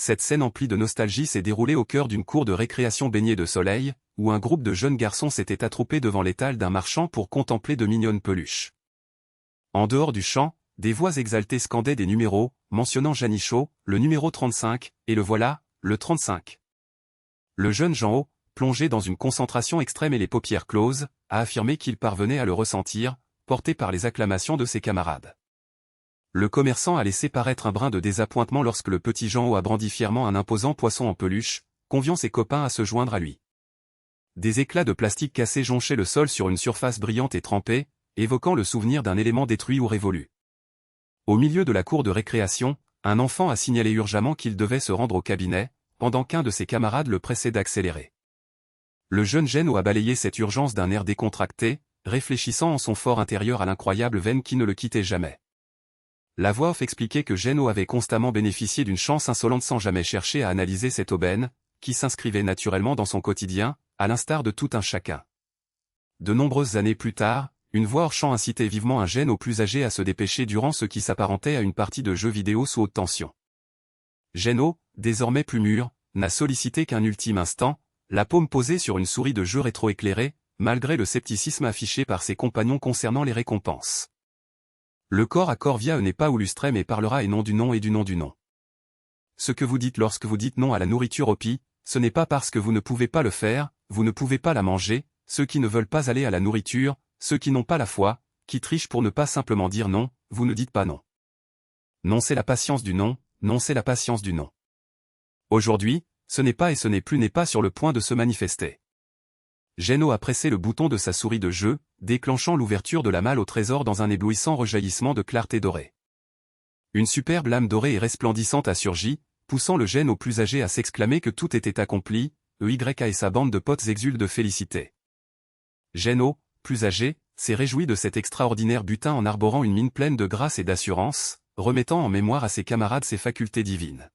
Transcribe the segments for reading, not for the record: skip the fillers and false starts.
cette scène emplie de nostalgie s'est déroulée au cœur d'une cour de récréation baignée de soleil, où un groupe de jeunes garçons s'était attroupé devant l'étal d'un marchand pour contempler de mignonnes peluches. En dehors du champ, des voix exaltées scandaient des numéros, mentionnant Janichot, le numéro 35, et le voilà, le 35. Le jeune Jean-O, plongé dans une concentration extrême et les paupières closes, a affirmé qu'il parvenait à le ressentir, porté par les acclamations de ses camarades. Le commerçant a laissé paraître un brin de désappointement lorsque le petit Jean-O a brandi fièrement un imposant poisson en peluche, conviant ses copains à se joindre à lui. Des éclats de plastique cassé jonchaient le sol sur une surface brillante et trempée, évoquant le souvenir d'un élément détruit ou révolu. Au milieu de la cour de récréation, un enfant a signalé urgemment qu'il devait se rendre au cabinet, pendant qu'un de ses camarades le pressait d'accélérer. Le jeune Jeannot a balayé cette urgence d'un air décontracté, réfléchissant en son fort intérieur à l'incroyable veine qui ne le quittait jamais. La voix off expliquait que Jeannot avait constamment bénéficié d'une chance insolente sans jamais chercher à analyser cette aubaine, qui s'inscrivait naturellement dans son quotidien, à l'instar de tout un chacun. De nombreuses années plus tard, une voix hors champ incitait vivement un Jeannot plus âgé à se dépêcher durant ce qui s'apparentait à une partie de jeux vidéo sous haute tension. Jeannot, désormais plus mûr, n'a sollicité qu'un ultime instant, la paume posée sur une souris de jeu rétro-éclairée, malgré le scepticisme affiché par ses compagnons concernant les récompenses. Le corps à corps via n'est pas ulustré mais parlera et non du nom et du nom du nom. Ce que vous dites lorsque vous dites non à la nourriture au pis, ce n'est pas parce que vous ne pouvez pas le faire, vous ne pouvez pas la manger, ceux qui ne veulent pas aller à la nourriture, ceux qui n'ont pas la foi, qui trichent pour ne pas simplement dire non, vous ne dites pas non. Non c'est la patience du non, non c'est la patience du non. Aujourd'hui, ce n'est pas et ce n'est plus n'est pas sur le point de se manifester. Jeannot a pressé le bouton de sa souris de jeu, déclenchant l'ouverture de la malle au trésor dans un éblouissant rejaillissement de clarté dorée. Une superbe lame dorée et resplendissante a surgi, poussant le Jeannot plus âgé à s'exclamer que tout était accompli, EYK et sa bande de potes exultent de félicité. Jeannot, plus âgé, s'est réjoui de cet extraordinaire butin en arborant une mine pleine de grâce et d'assurance, remettant en mémoire à ses camarades ses facultés divines.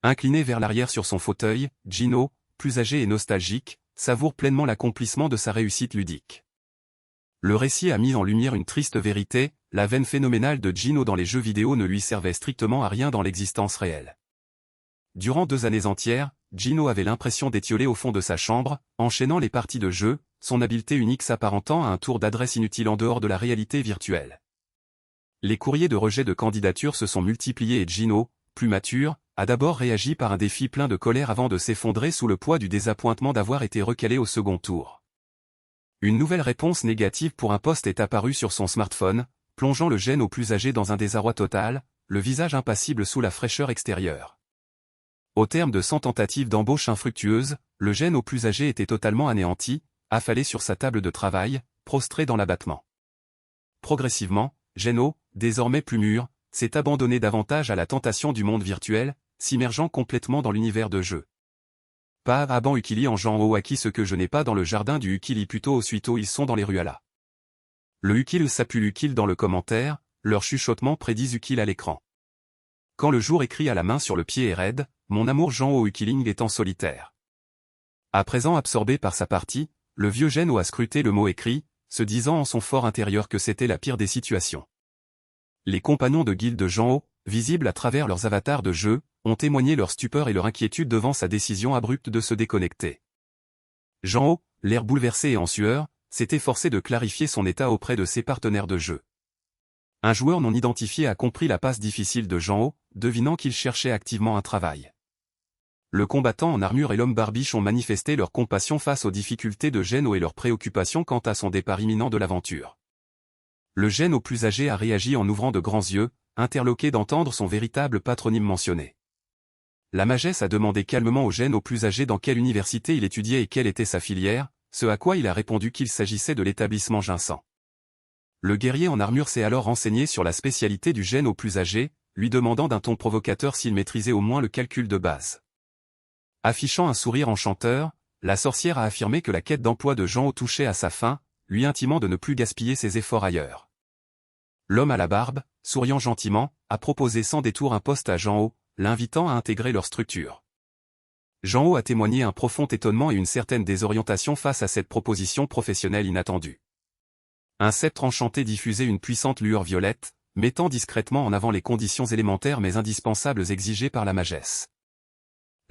Incliné vers l'arrière sur son fauteuil, Gino, plus âgé et nostalgique, savoure pleinement l'accomplissement de sa réussite ludique. Le récit a mis en lumière une triste vérité, la veine phénoménale de Gino dans les jeux vidéo ne lui servait strictement à rien dans l'existence réelle. Durant 2 années entières, Gino avait l'impression d'étioler au fond de sa chambre, enchaînant les parties de jeu, son habileté unique s'apparentant à un tour d'adresse inutile en dehors de la réalité virtuelle. Les courriers de rejet de candidature se sont multipliés et Gino, plus mature, a d'abord réagi par un défi plein de colère avant de s'effondrer sous le poids du désappointement d'avoir été recalé au second tour. Une nouvelle réponse négative pour un poste est apparue sur son smartphone, plongeant le Jeannot plus âgé dans un désarroi total, le visage impassible sous la fraîcheur extérieure. Au terme de 100 tentatives d'embauche infructueuses, le Jeannot plus âgé était totalement anéanti, affalé sur sa table de travail, prostré dans l'abattement. Progressivement, Jeannot, désormais plus mûr, s'est abandonné davantage à la tentation du monde virtuel, s'immergeant complètement dans l'univers de jeu. Pas avant Ukili en Jean-O acquis ce que je n'ai pas dans le jardin du Ukili plutôt aussitôt ils sont dans les rues à la. Le Ukil s'appelle Ukil dans le commentaire, leur chuchotement prédisent Ukil à l'écran. Quand le jour écrit à la main sur le pied est raide, mon amour Jean-O Ukiling est en solitaire. À présent absorbé par sa partie, le vieux Jeannot a scruté le mot écrit, se disant en son fort intérieur que c'était la pire des situations. Les compagnons de guilde de Jean-O, visibles à travers leurs avatars de jeu, ont témoigné leur stupeur et leur inquiétude devant sa décision abrupte de se déconnecter. Jean-O, l'air bouleversé et en sueur, s'est efforcé de clarifier son état auprès de ses partenaires de jeu. Un joueur non identifié a compris la passe difficile de Jean-O, devinant qu'il cherchait activement un travail. Le combattant en armure et l'homme barbiche ont manifesté leur compassion face aux difficultés de Jeannot et leur préoccupation quant à son départ imminent de l'aventure. Le Jeannot plus âgé a réagi en ouvrant de grands yeux, interloqué d'entendre son véritable patronyme mentionné. La magesse a demandé calmement au Jeannot plus âgé dans quelle université il étudiait et quelle était sa filière, ce à quoi il a répondu qu'il s'agissait de l'établissement Ginsan. Le guerrier en armure s'est alors renseigné sur la spécialité du Jeannot plus âgé, lui demandant d'un ton provocateur s'il maîtrisait au moins le calcul de base. Affichant un sourire enchanteur, la sorcière a affirmé que la quête d'emploi de Jean-O touchait à sa fin, lui intimant de ne plus gaspiller ses efforts ailleurs. L'homme à la barbe, souriant gentiment, a proposé sans détour un poste à Jean-O, l'invitant à intégrer leur structure. Jean-O a témoigné un profond étonnement et une certaine désorientation face à cette proposition professionnelle inattendue. Un sceptre enchanté diffusait une puissante lueur violette, mettant discrètement en avant les conditions élémentaires mais indispensables exigées par la magesse.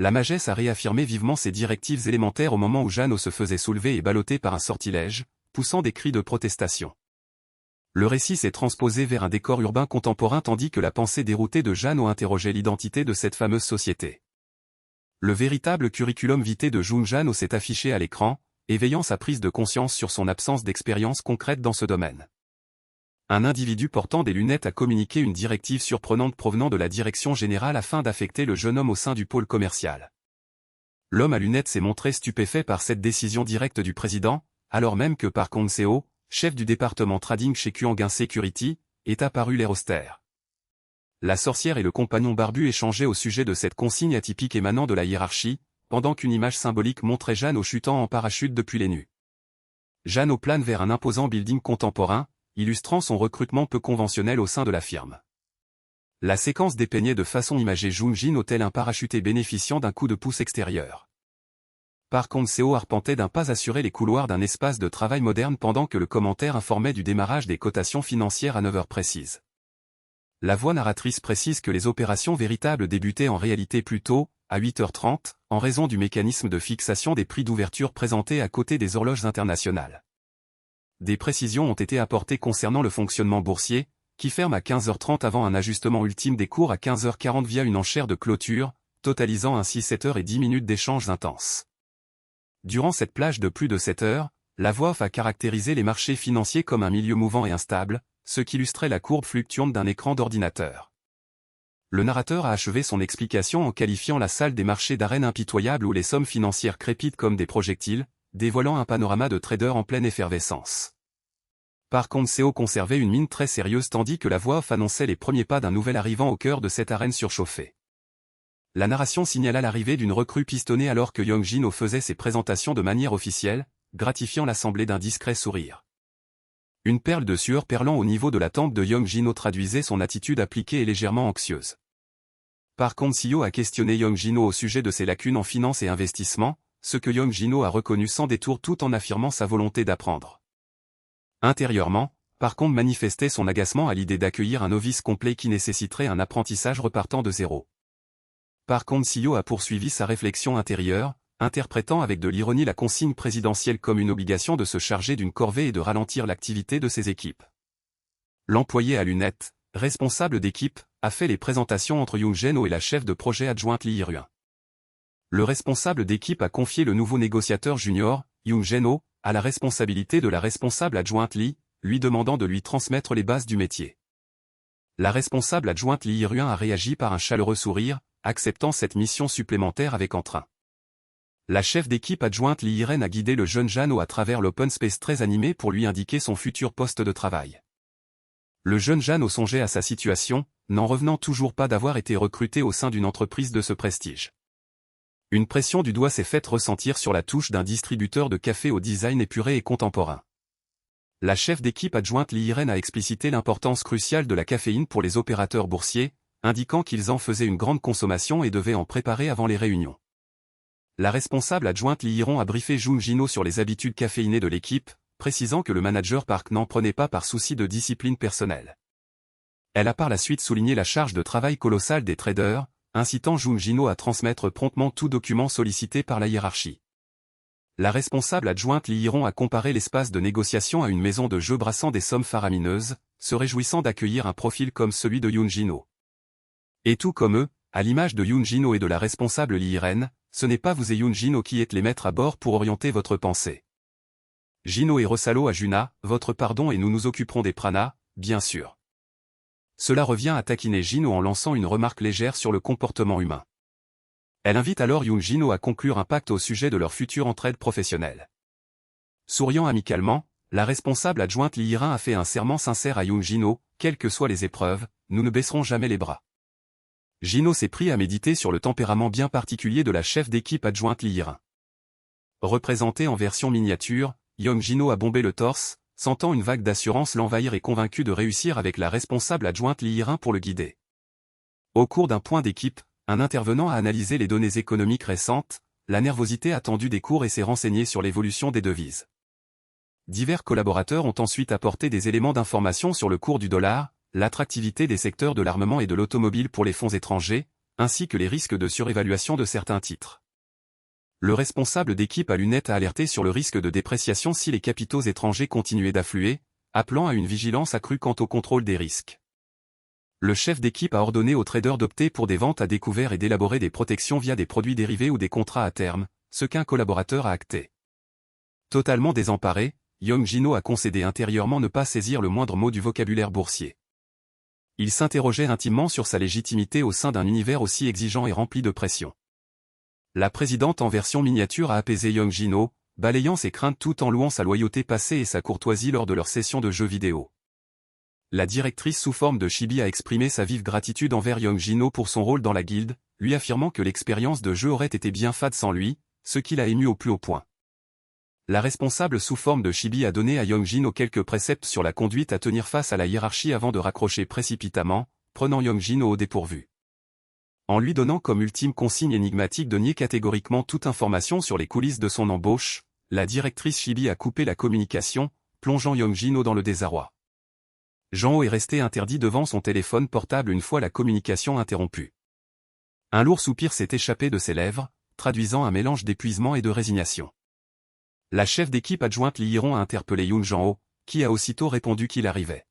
la Magesse a réaffirmé vivement ses directives élémentaires au moment où Jeannot se faisait soulever et balloter par un sortilège, poussant des cris de protestation. Le récit s'est transposé vers un décor urbain contemporain tandis que la pensée déroutée de Jeannot interrogeait l'identité de cette fameuse société. Le véritable curriculum vitae de Jun Jeannot s'est affiché à l'écran, éveillant sa prise de conscience sur son absence d'expérience concrète dans ce domaine. Un individu portant des lunettes a communiqué une directive surprenante provenant de la direction générale afin d'affecter le jeune homme au sein du pôle commercial. L'homme à lunettes s'est montré stupéfait par cette décision directe du président, alors même que Park Hong-seo, chef du département trading chez Kyangin Security, est apparu l'air austère. La sorcière et le compagnon barbu échangeaient au sujet de cette consigne atypique émanant de la hiérarchie, pendant qu'une image symbolique montrait Jeannot chutant en parachute depuis les nues. Jeannot plane vers un imposant building contemporain, illustrant son recrutement peu conventionnel au sein de la firme. La séquence dépeignait de façon imagée Jun Jin tel un parachuté bénéficiant d'un coup de pouce extérieur. Park Hong-seo arpentait d'un pas assuré les couloirs d'un espace de travail moderne pendant que le commentaire informait du démarrage des cotations financières à 9 heures précises. La voix narratrice précise que les opérations véritables débutaient en réalité plus tôt, à 8h30, en raison du mécanisme de fixation des prix d'ouverture présenté à côté des horloges internationales. Des précisions ont été apportées concernant le fonctionnement boursier, qui ferme à 15h30 avant un ajustement ultime des cours à 15h40 via une enchère de clôture, totalisant ainsi 7h10 d'échanges intenses. Durant cette plage de plus de 7 heures, la voix off a caractérisé les marchés financiers comme un milieu mouvant et instable, ce qu'illustrait la courbe fluctuante d'un écran d'ordinateur. Le narrateur a achevé son explication en qualifiant la salle des marchés d'arène impitoyable où les sommes financières crépitent comme des projectiles, dévoilant un panorama de traders en pleine effervescence. Park Hong-seo conservait une mine très sérieuse tandis que la voix off annonçait les premiers pas d'un nouvel arrivant au cœur de cette arène surchauffée. La narration signala l'arrivée d'une recrue pistonnée alors que Young Jin-ho faisait ses présentations de manière officielle, gratifiant l'assemblée d'un discret sourire. Une perle de sueur perlant au niveau de la tempe de Young Jin-ho traduisait son attitude appliquée et légèrement anxieuse. Park Hong-seo a questionné Young Jin-ho au sujet de ses lacunes en finance et investissement, ce que Young Jin-ho a reconnu sans détour tout en affirmant sa volonté d'apprendre. Intérieurement, Park Hong manifestait son agacement à l'idée d'accueillir un novice complet qui nécessiterait un apprentissage repartant de zéro. Park Hong-seo a poursuivi sa réflexion intérieure, interprétant avec de l'ironie la consigne présidentielle comme une obligation de se charger d'une corvée et de ralentir l'activité de ses équipes. L'employé à lunettes, responsable d'équipe, a fait les présentations entre Young Jin-ho et la chef de projet adjointe Lee Hee-ryun. Le responsable d'équipe a confié le nouveau négociateur junior, Young Jin-ho, à la responsabilité de la responsable adjointe Lee, lui demandant de lui transmettre les bases du métier. La responsable adjointe Lee Hee-ryun a réagi par un chaleureux sourire, acceptant cette mission supplémentaire avec entrain. La chef d'équipe adjointe Lee Hee-ryun a guidé le jeune Jeannot à travers l'open space très animé pour lui indiquer son futur poste de travail. Le jeune Jeannot songeait à sa situation, n'en revenant toujours pas d'avoir été recruté au sein d'une entreprise de ce prestige. Une pression du doigt s'est faite ressentir sur la touche d'un distributeur de café au design épuré et contemporain. La chef d'équipe adjointe Lee Hee-ryun a explicité l'importance cruciale de la caféine pour les opérateurs boursiers, indiquant qu'ils en faisaient une grande consommation et devaient en préparer avant les réunions. La responsable adjointe Lee Hee-ryun a briefé Jun Jin-ho sur les habitudes caféinées de l'équipe, précisant que le manager Park n'en prenait pas par souci de discipline personnelle. Elle a par la suite souligné la charge de travail colossale des traders, incitant Jun Jin-ho à transmettre promptement tout document sollicité par la hiérarchie. La responsable adjointe Lee Hee-ryun a comparé l'espace de négociation à une maison de jeu brassant des sommes faramineuses, se réjouissant d'accueillir un profil comme celui de Yoon Jin-ho. Et tout comme eux, à l'image de Yoon Jin-ho et de la responsable Lee Hee-ryun, ce n'est pas vous et Yoon Jin-ho qui êtes les maîtres à bord pour orienter votre pensée. Jin-ho et Rosalo à Juna, votre pardon et nous nous occuperons des pranas, bien sûr. Cela revient à taquiner Jin-ho en lançant une remarque légère sur le comportement humain. Elle invite alors Yoon Jin-ho à conclure un pacte au sujet de leur future entraide professionnelle. Souriant amicalement, la responsable adjointe Lee Hee-ryun a fait un serment sincère à Yoon Jin-ho, quelles que soient les épreuves, nous ne baisserons jamais les bras. Jin-ho s'est pris à méditer sur le tempérament bien particulier de la chef d'équipe adjointe Lee Hee-ryun. Représenté en version miniature, Young Jin-ho a bombé le torse, sentant une vague d'assurance l'envahir et convaincu de réussir avec la responsable adjointe Lee Hee-ryun pour le guider. Au cours d'un point d'équipe, un intervenant a analysé les données économiques récentes, la nervosité attendue des cours et s'est renseigné sur l'évolution des devises. Divers collaborateurs ont ensuite apporté des éléments d'information sur le cours du dollar, l'attractivité des secteurs de l'armement et de l'automobile pour les fonds étrangers, ainsi que les risques de surévaluation de certains titres. Le responsable d'équipe à lunettes a alerté sur le risque de dépréciation si les capitaux étrangers continuaient d'affluer, appelant à une vigilance accrue quant au contrôle des risques. Le chef d'équipe a ordonné aux traders d'opter pour des ventes à découvert et d'élaborer des protections via des produits dérivés ou des contrats à terme, ce qu'un collaborateur a acté. Totalement désemparé, Young Jin-ho a concédé intérieurement ne pas saisir le moindre mot du vocabulaire boursier. Il s'interrogeait intimement sur sa légitimité au sein d'un univers aussi exigeant et rempli de pression. La présidente en version miniature a apaisé Young Jin-ho, balayant ses craintes tout en louant sa loyauté passée et sa courtoisie lors de leur session de jeux vidéo. La directrice sous forme de Chibi a exprimé sa vive gratitude envers Young Jin-ho pour son rôle dans la guilde, lui affirmant que l'expérience de jeu aurait été bien fade sans lui, ce qui l'a ému au plus haut point. La responsable sous forme de Chibi a donné à Young Jin-ho quelques préceptes sur la conduite à tenir face à la hiérarchie avant de raccrocher précipitamment, prenant Young Jin-ho au dépourvu. En lui donnant comme ultime consigne énigmatique de nier catégoriquement toute information sur les coulisses de son embauche, la directrice Chibi a coupé la communication, plongeant Young Jin-ho dans le désarroi. Jean-ho est resté interdit devant son téléphone portable une fois la communication interrompue. Un lourd soupir s'est échappé de ses lèvres, traduisant un mélange d'épuisement et de résignation. La chef d'équipe adjointe Lee Hee-ron a interpellé Yoon Jang-ho, qui a aussitôt répondu qu'il arrivait.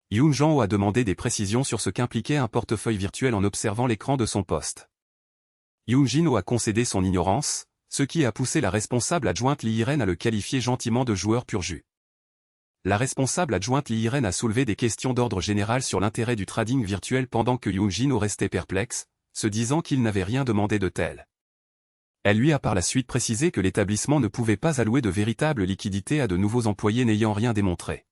Yoon Jang-ho a demandé des précisions sur ce qu'impliquait un portefeuille virtuel en observant l'écran de son poste. Yoon Jin-ho a concédé son ignorance, ce qui a poussé la responsable adjointe Lee Hee-ren à le qualifier gentiment de joueur pur jus. La responsable adjointe Lee Hee-ren a soulevé des questions d'ordre général sur l'intérêt du trading virtuel pendant que Yoon Jin-ho restait perplexe, se disant qu'il n'avait rien demandé de tel. Elle lui a par la suite précisé que l'établissement ne pouvait pas allouer de véritable liquidité à de nouveaux employés n'ayant rien démontré.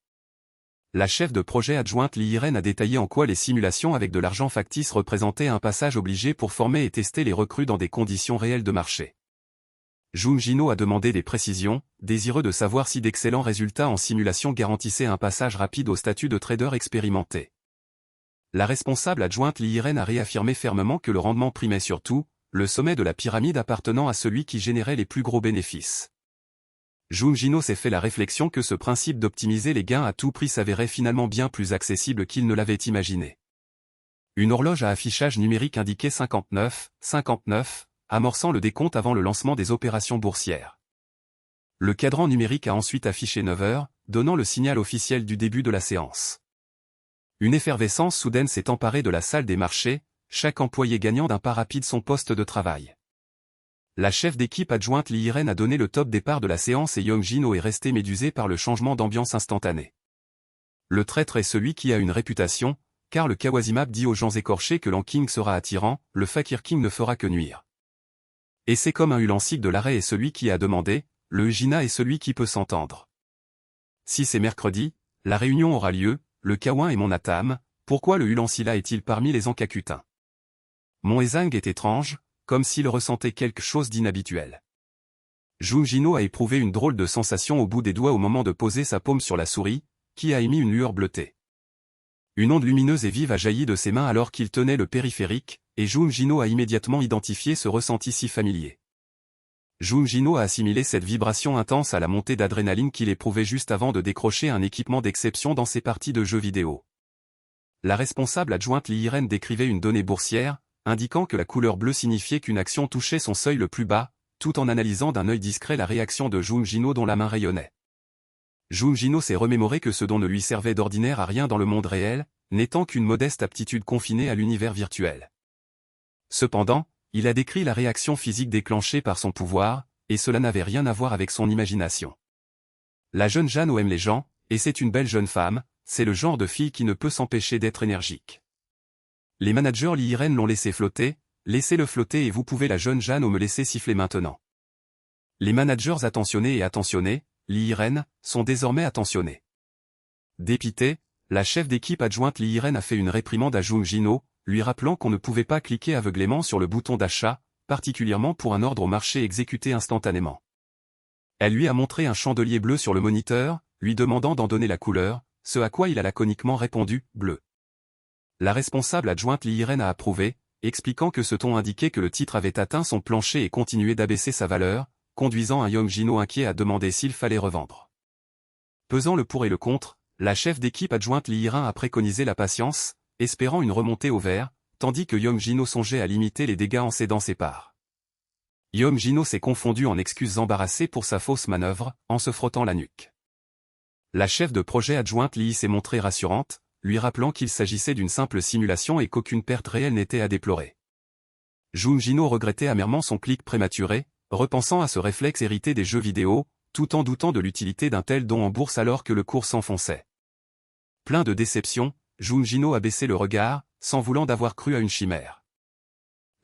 La chef de projet adjointe Lee Hee-ren a détaillé en quoi les simulations avec de l'argent factice représentaient un passage obligé pour former et tester les recrues dans des conditions réelles de marché. Yoon Jin-ho a demandé des précisions, désireux de savoir si d'excellents résultats en simulation garantissaient un passage rapide au statut de trader expérimenté. La responsable adjointe Lee Hee-ren a réaffirmé fermement que le rendement primait surtout, le sommet de la pyramide appartenant à celui qui générait les plus gros bénéfices. Yoon Jin-ho s'est fait la réflexion que ce principe d'optimiser les gains à tout prix s'avérait finalement bien plus accessible qu'il ne l'avait imaginé. Une horloge à affichage numérique indiquait 59, amorçant le décompte avant le lancement des opérations boursières. Le cadran numérique a ensuite affiché 9 heures, donnant le signal officiel du début de la séance. Une effervescence soudaine s'est emparée de la salle des marchés, chaque employé gagnant d'un pas rapide son poste de travail. La chef d'équipe adjointe Lee Hee-ren a donné le top départ de la séance et Young Jin-ho est resté médusé par le changement d'ambiance instantané. Le traître est celui qui a une réputation, car le Kawazimap dit aux gens écorchés que l'Anking sera attirant, le Fakir King ne fera que nuire. Et c'est comme un ulansik de l'arrêt est celui qui a demandé, le Ujina est celui qui peut s'entendre. Si c'est mercredi, la réunion aura lieu, le Kawan est mon Atam, pourquoi le Ulansila est-il parmi les Ankakutins? Mon Ezang est étrange, comme s'il ressentait quelque chose d'inhabituel. Yoon Jin-ho a éprouvé une drôle de sensation au bout des doigts au moment de poser sa paume sur la souris, qui a émis une lueur bleutée. Une onde lumineuse et vive a jailli de ses mains alors qu'il tenait le périphérique, et Yoon Jin-ho a immédiatement identifié ce ressenti si familier. Yoon Jin-ho a assimilé cette vibration intense à la montée d'adrénaline qu'il éprouvait juste avant de décrocher un équipement d'exception dans ses parties de jeux vidéo. La responsable adjointe Lee Hee-ren décrivait une donnée boursière, indiquant que la couleur bleue signifiait qu'une action touchait son seuil le plus bas, tout en analysant d'un œil discret la réaction de Yoon Jin-ho dont la main rayonnait. Yoon Jin-ho s'est remémoré que ce dont ne lui servait d'ordinaire à rien dans le monde réel, n'étant qu'une modeste aptitude confinée à l'univers virtuel. Cependant, il a décrit la réaction physique déclenchée par son pouvoir, et cela n'avait rien à voir avec son imagination. La jeune Jeanne aime les gens, et c'est une belle jeune femme, c'est le genre de fille qui ne peut s'empêcher d'être énergique. Les managers Lee Hee-ren l'ont laissé flotter, laissez-le flotter et vous pouvez la jeune Jeanne me laisser siffler maintenant. Les managers attentionnés et attentionnés, Lee Hee-ren, sont désormais attentionnés. Dépitée, la chef d'équipe adjointe Lee Hee-ren a fait une réprimande à Yoon Jin-ho, lui rappelant qu'on ne pouvait pas cliquer aveuglément sur le bouton d'achat, particulièrement pour un ordre au marché exécuté instantanément. Elle lui a montré un chandelier bleu sur le moniteur, lui demandant d'en donner la couleur, ce à quoi il a laconiquement répondu « bleu ». La responsable adjointe Lee Hee-ren a approuvé, expliquant que ce ton indiquait que le titre avait atteint son plancher et continuait d'abaisser sa valeur, conduisant un Young Jin-ho inquiet à demander s'il fallait revendre. Pesant le pour et le contre, la chef d'équipe adjointe Lee Hee-ren a préconisé la patience, espérant une remontée au vert, tandis que Yong Jin-ho songeait à limiter les dégâts en cédant ses parts. Yong Jin-ho s'est confondu en excuses embarrassées pour sa fausse manœuvre, en se frottant la nuque. La chef de projet adjointe Lee s'est montrée rassurante, lui rappelant qu'il s'agissait d'une simple simulation et qu'aucune perte réelle n'était à déplorer. Jung Jin-ho regrettait amèrement son clic prématuré, repensant à ce réflexe hérité des jeux vidéo, tout en doutant de l'utilité d'un tel don en bourse alors que le cours s'enfonçait. Plein de déception, Jung Jin-ho a baissé le regard, sans voulant d'avoir cru à une chimère.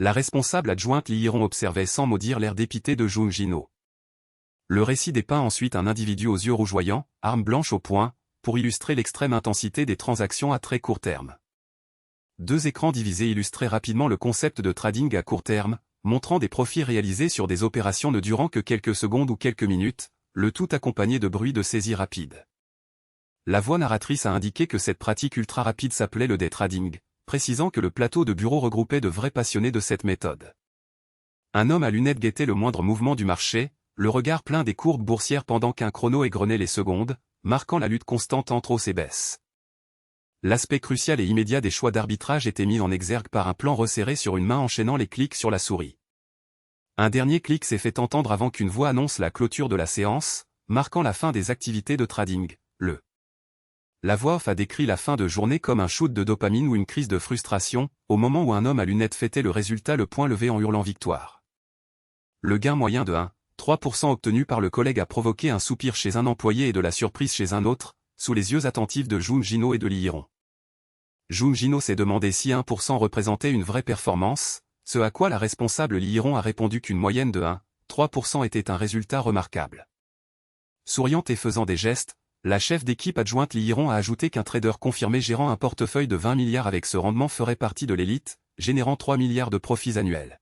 La responsable adjointe Lee Hee-ron observait sans mot dire l'air dépité de Jung Jin-ho. Le récit dépeint ensuite un individu aux yeux rougeoyants, arme blanche au poing, pour illustrer l'extrême intensité des transactions à très court terme. Deux écrans divisés illustraient rapidement le concept de trading à court terme, montrant des profits réalisés sur des opérations ne durant que quelques secondes ou quelques minutes, le tout accompagné de bruits de saisie rapide. La voix narratrice a indiqué que cette pratique ultra rapide s'appelait le day trading, précisant que le plateau de bureau regroupait de vrais passionnés de cette méthode. Un homme à lunettes guettait le moindre mouvement du marché, le regard plein des courbes boursières pendant qu'un chrono égrenait les secondes, marquant la lutte constante entre hausses et baisses. L'aspect crucial et immédiat des choix d'arbitrage était mis en exergue par un plan resserré sur une main enchaînant les clics sur la souris. Un dernier clic s'est fait entendre avant qu'une voix annonce la clôture de la séance, marquant la fin des activités de trading. La voix off a décrit la fin de journée comme un shoot de dopamine ou une crise de frustration, au moment où un homme à lunettes fêtait le résultat le poing levé en hurlant victoire. Le gain moyen de 1,3% obtenu par le collègue a provoqué un soupir chez un employé et de la surprise chez un autre, sous les yeux attentifs de Jung Jin-ho et de Lee Hee-ron. Jung Jin-ho s'est demandé si 1% représentait une vraie performance, ce à quoi la responsable Lee Hee-ron a répondu qu'une moyenne de 1,3% était un résultat remarquable. Souriant et faisant des gestes, la chef d'équipe adjointe Lee Hee-ron a ajouté qu'un trader confirmé gérant un portefeuille de 20 milliards avec ce rendement ferait partie de l'élite, générant 3 milliards de profits annuels.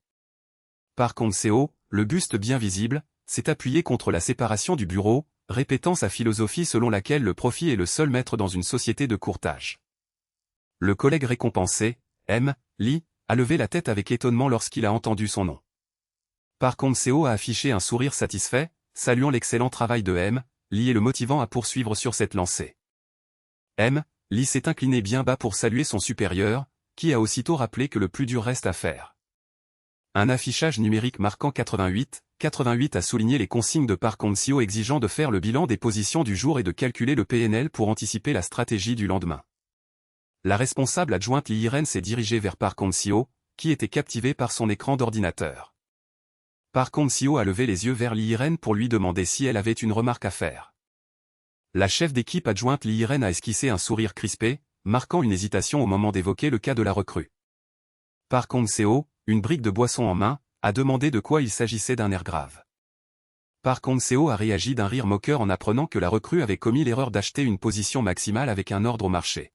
Par contre, le buste bien visible, s'est appuyé contre la séparation du bureau, répétant sa philosophie selon laquelle le profit est le seul maître dans une société de courtage. Le collègue récompensé, Lee, a levé la tête avec étonnement lorsqu'il a entendu son nom. Par contre, a affiché un sourire satisfait, saluant l'excellent travail de Lee et le motivant à poursuivre sur cette lancée. Lee s'est incliné bien bas pour saluer son supérieur, qui a aussitôt rappelé que le plus dur reste à faire. Un affichage numérique marquant 88 a souligné les consignes de Park Hong-seo exigeant de faire le bilan des positions du jour et de calculer le PNL pour anticiper la stratégie du lendemain. La responsable adjointe Lee Hee-ren s'est dirigée vers Park Hong-seo, qui était captivé par son écran d'ordinateur. Park Hong-seo a levé les yeux vers Lee Hee-ren pour lui demander si elle avait une remarque à faire. La chef d'équipe adjointe Lee Hee-ren a esquissé un sourire crispé, marquant une hésitation au moment d'évoquer le cas de la recrue. Park Hong-seo, une brique de boisson en main, a demandé de quoi il s'agissait d'un air grave. Park Hong-seo a réagi d'un rire moqueur en apprenant que la recrue avait commis l'erreur d'acheter une position maximale avec un ordre au marché.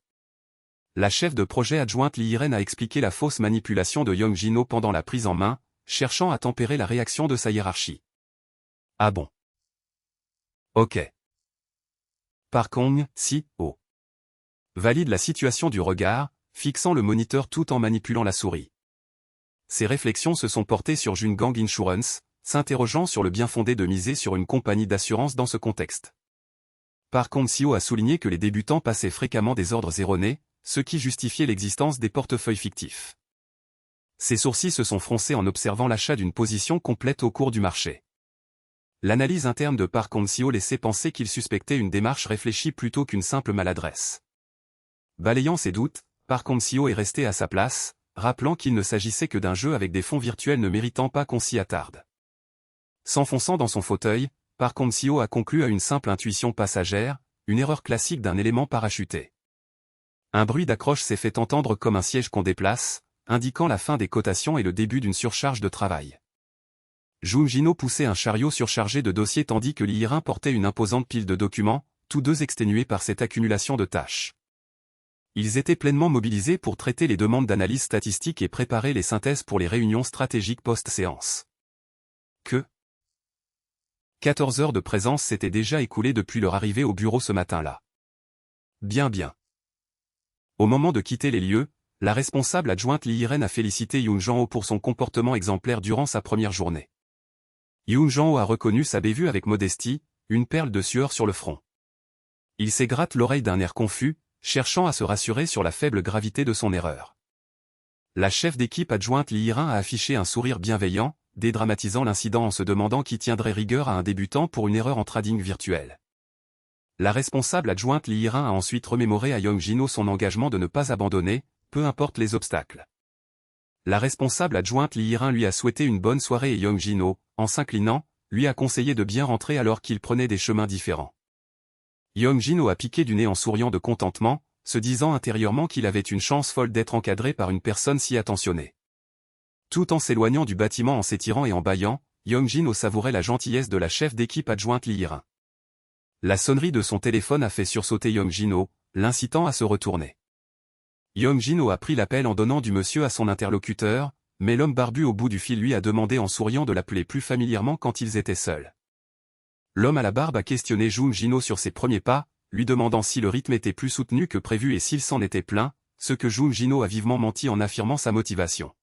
La chef de projet adjointe Lee Hee-ren a expliqué la fausse manipulation de Yong Jin-ho pendant la prise en main, cherchant à tempérer la réaction de sa hiérarchie. Ah bon? Ok. Park Hong-seo valide la situation du regard, fixant le moniteur tout en manipulant la souris. Ses réflexions se sont portées sur Jungang Insurance, s'interrogeant sur le bien fondé de miser sur une compagnie d'assurance dans ce contexte. Park Hong-seo a souligné que les débutants passaient fréquemment des ordres erronés, ce qui justifiait l'existence des portefeuilles fictifs. Ses sourcils se sont froncés en observant l'achat d'une position complète au cours du marché. L'analyse interne de Park Hong-seo laissait penser qu'il suspectait une démarche réfléchie plutôt qu'une simple maladresse. Balayant ses doutes, Park Hong-seo est resté à sa place, rappelant qu'il ne s'agissait que d'un jeu avec des fonds virtuels ne méritant pas qu'on s'y attarde. S'enfonçant dans son fauteuil, Park Hong-seo a conclu à une simple intuition passagère, une erreur classique d'un élément parachuté. Un bruit d'accroche s'est fait entendre comme un siège qu'on déplace, indiquant la fin des cotations et le début d'une surcharge de travail. Jung Jin-ho poussait un chariot surchargé de dossiers tandis que Lee Hee-ren portait une imposante pile de documents, tous deux exténués par cette accumulation de tâches. Ils étaient pleinement mobilisés pour traiter les demandes d'analyse statistique et préparer les synthèses pour les réunions stratégiques post-séance. 14 heures de présence s'étaient déjà écoulées depuis leur arrivée au bureau ce matin-là. Bien. Au moment de quitter les lieux, la responsable adjointe Lee Hee-ren a félicité Yoon Jang-ho pour son comportement exemplaire durant sa première journée. Yoon Jang-ho a reconnu sa bévue avec modestie, une perle de sueur sur le front. Il s'égratte l'oreille d'un air confus, cherchant à se rassurer sur la faible gravité de son erreur. La chef d'équipe adjointe Lee Hee-rin a affiché un sourire bienveillant, dédramatisant l'incident en se demandant qui tiendrait rigueur à un débutant pour une erreur en trading virtuel. La responsable adjointe Lee Hee-rin a ensuite remémoré à Young Jin-ho son engagement de ne pas abandonner, peu importe les obstacles. La responsable adjointe Lee Hee-rin lui a souhaité une bonne soirée et Young Jin-ho, en s'inclinant, lui a conseillé de bien rentrer alors qu'il prenait des chemins différents. Young Jin-ho a piqué du nez en souriant de contentement, se disant intérieurement qu'il avait une chance folle d'être encadré par une personne si attentionnée. Tout en s'éloignant du bâtiment en s'étirant et en bâillant, Young Jin-ho savourait la gentillesse de la chef d'équipe adjointe Lee Hee-rin. La sonnerie de son téléphone a fait sursauter Young Jin-ho, l'incitant à se retourner. Young Jin-ho a pris l'appel en donnant du monsieur à son interlocuteur, mais l'homme barbu au bout du fil lui a demandé en souriant de l'appeler plus familièrement quand ils étaient seuls. L'homme à la barbe a questionné Young Jin-ho sur ses premiers pas, lui demandant si le rythme était plus soutenu que prévu et s'il s'en était plaint, ce que Young Jin-ho a vivement menti en affirmant sa motivation.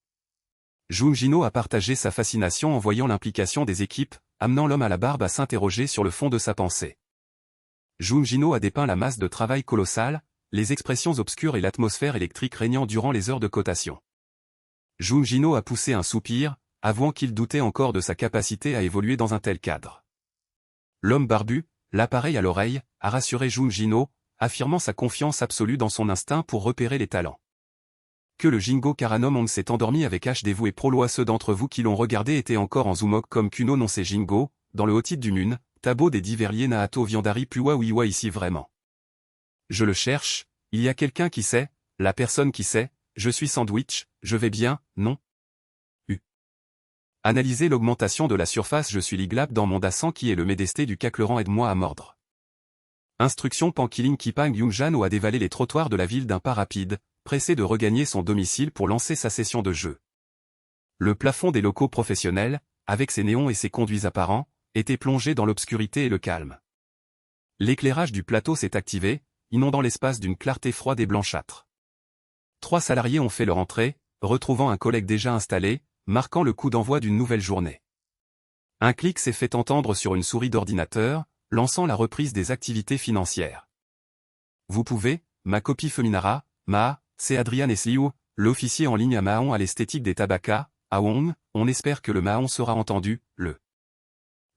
Young Jin-ho a partagé sa fascination en voyant l'implication des équipes, amenant l'homme à la barbe à s'interroger sur le fond de sa pensée. Young Jin-ho a dépeint la masse de travail colossale, les expressions obscures et l'atmosphère électrique régnant durant les heures de cotation. Young Jin-ho a poussé un soupir, avouant qu'il doutait encore de sa capacité à évoluer dans un tel cadre. L'homme barbu, l'appareil à l'oreille, a rassuré Young Jin-ho, affirmant sa confiance absolue dans son instinct pour repérer les talents. Que le Jingo Karanomon s'est endormi avec H. Dévoué Proloa. Ceux d'entre vous qui l'ont regardé étaient encore en Zoomok comme Kuno non c'est Jingo, dans le haut titre du Mun, Tabo des Diverliers Naato Viandari Puwa Wiwa ici vraiment. Je le cherche, il y a quelqu'un qui sait, la personne qui sait, je suis Sandwich, je vais bien, non? Analysez l'augmentation de la surface. Je suis Liglab dans mon Dassan qui est le médesté du Cacleran, aide-moi à mordre. Instruction Pankiling Kipang Yungjan a dévalé les trottoirs de la ville d'un pas rapide, pressé de regagner son domicile pour lancer sa session de jeu. Le plafond des locaux professionnels, avec ses néons et ses conduits apparents, était plongé dans l'obscurité et le calme. L'éclairage du plateau s'est activé, inondant l'espace d'une clarté froide et blanchâtre. 3 salariés ont fait leur entrée, retrouvant un collègue déjà installé, marquant le coup d'envoi d'une nouvelle journée. Un clic s'est fait entendre sur une souris d'ordinateur, lançant la reprise des activités financières. Vous pouvez, ma copie Feminara, c'est Adrian Esliou, l'officier en ligne à Mahon à l'esthétique des tabacas, à Wong, on espère que le Mahon sera entendu, le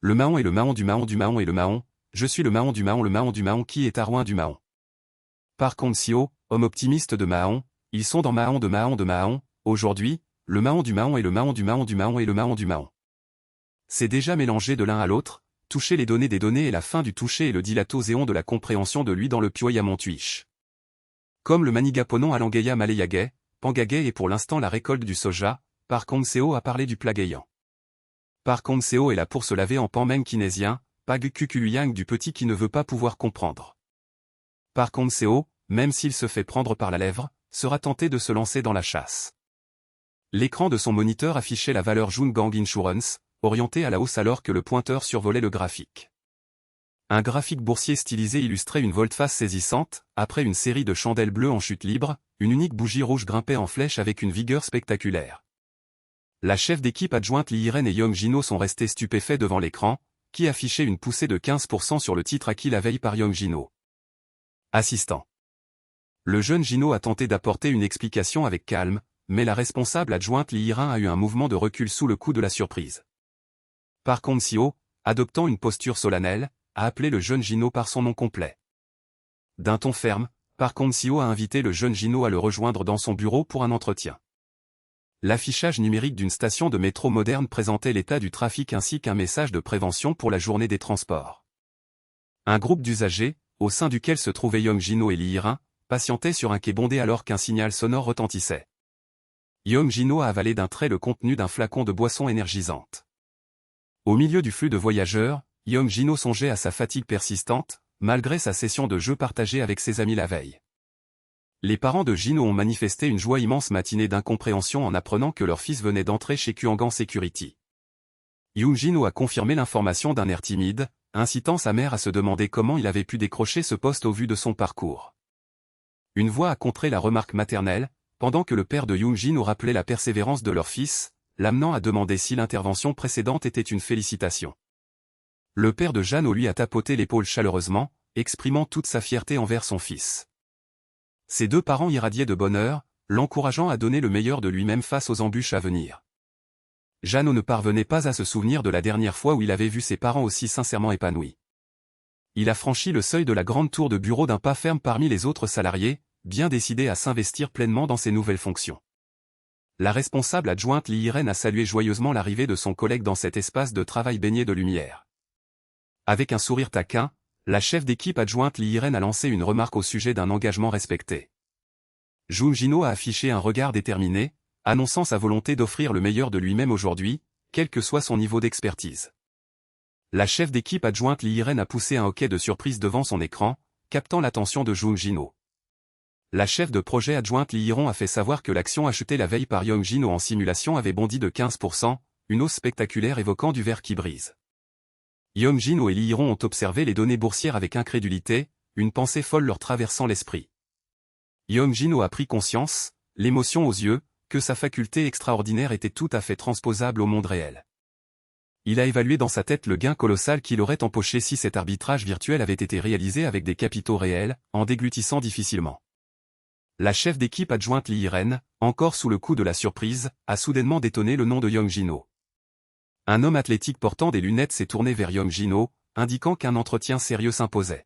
Mahon et le Mahon du Mahon du Mahon et le Mahon, je suis le Mahon du Mahon qui est Arouin du Mahon. Par Concio, homme optimiste de Mahon, ils sont dans Mahon de Mahon, aujourd'hui, le Mahon du Mahon et le Mahon du Mahon du Mahon et le Mahon du Mahon. C'est déjà mélangé de l'un à l'autre, toucher les données des données et la fin du toucher et le dilatozéon de la compréhension de lui dans le Pyoyamontuish. Comme le Manigaponon Alangeya Malayagay, Pangagay et pour l'instant la récolte du soja, Par Conseo a parlé du plagayant. Par Conseo est là pour se laver en panmeng kinésien, Pag Kukuluyang du petit qui ne veut pas pouvoir comprendre. Par Conseo, même s'il se fait prendre par la lèvre, sera tenté de se lancer dans la chasse. L'écran de son moniteur affichait la valeur Jun Gang Insurance, orientée à la hausse alors que le pointeur survolait le graphique. Un graphique boursier stylisé illustrait une volte-face saisissante, après une série de chandelles bleues en chute libre, une unique bougie rouge grimpait en flèche avec une vigueur spectaculaire. La chef d'équipe adjointe Lee Hee-rin et Young Jin-ho sont restés stupéfaits devant l'écran, qui affichait une poussée de 15% sur le titre acquis la veille par Young Jin-ho. Assistant. Le jeune Jin-ho a tenté d'apporter une explication avec calme, mais la responsable adjointe Lee Hee-rin a eu un mouvement de recul sous le coup de la surprise. Par Conseo, adoptant une posture solennelle, a appelé le jeune Jin-ho par son nom complet. D'un ton ferme, Par Conseo a invité le jeune Jin-ho à le rejoindre dans son bureau pour un entretien. L'affichage numérique d'une station de métro moderne présentait l'état du trafic ainsi qu'un message de prévention pour la journée des transports. Un groupe d'usagers, au sein duquel se trouvaient Young Jin-ho et Lee Hee-rin, patientait sur un quai bondé alors qu'un signal sonore retentissait. Young Jin-ho a avalé d'un trait le contenu d'un flacon de boisson énergisante. Au milieu du flux de voyageurs, Young Jin-ho songeait à sa fatigue persistante, malgré sa session de jeu partagée avec ses amis la veille. Les parents de Jin-ho ont manifesté une joie immense matinée d'incompréhension en apprenant que leur fils venait d'entrer chez Kuangan Security. Young Jin-ho a confirmé l'information d'un air timide, incitant sa mère à se demander comment il avait pu décrocher ce poste au vu de son parcours. Une voix a contré la remarque maternelle, pendant que le père de Young Jin-ho rappelait la persévérance de leur fils, l'amenant à demander si l'intervention précédente était une félicitation. Le père de Jeanne lui a tapoté l'épaule chaleureusement, exprimant toute sa fierté envers son fils. Ses deux parents irradiaient de bonheur, l'encourageant à donner le meilleur de lui-même face aux embûches à venir. Jeannot ne parvenait pas à se souvenir de la dernière fois où il avait vu ses parents aussi sincèrement épanouis. Il a franchi le seuil de la grande tour de bureau d'un pas ferme parmi les autres salariés, bien décidé à s'investir pleinement dans ses nouvelles fonctions. La responsable adjointe Lee Irene a salué joyeusement l'arrivée de son collègue dans cet espace de travail baigné de lumière. Avec un sourire taquin, la chef d'équipe adjointe Lee Irene a lancé une remarque au sujet d'un engagement respecté. Jung Jin-ho a affiché un regard déterminé, annonçant sa volonté d'offrir le meilleur de lui-même aujourd'hui, quel que soit son niveau d'expertise. La chef d'équipe adjointe Lee Irene a poussé un hoquet de surprise devant son écran, captant l'attention de Jung Jin-ho. La chef de projet adjointe Lee Irene a fait savoir que l'action achetée la veille par Jung Jin-ho en simulation avait bondi de 15%, une hausse spectaculaire évoquant du verre qui brise. Jung Jin-ho et Lee Irene ont observé les données boursières avec incrédulité, une pensée folle leur traversant l'esprit. Jung Jin-ho a pris conscience, l'émotion aux yeux, que sa faculté extraordinaire était tout à fait transposable au monde réel. Il a évalué dans sa tête le gain colossal qu'il aurait empoché si cet arbitrage virtuel avait été réalisé avec des capitaux réels, en déglutissant difficilement. La chef d'équipe adjointe Lee Irene, encore sous le coup de la surprise, a soudainement détonné le nom de Jung Jin-ho. Un homme athlétique portant des lunettes s'est tourné vers Jung Jin-ho, indiquant qu'un entretien sérieux s'imposait.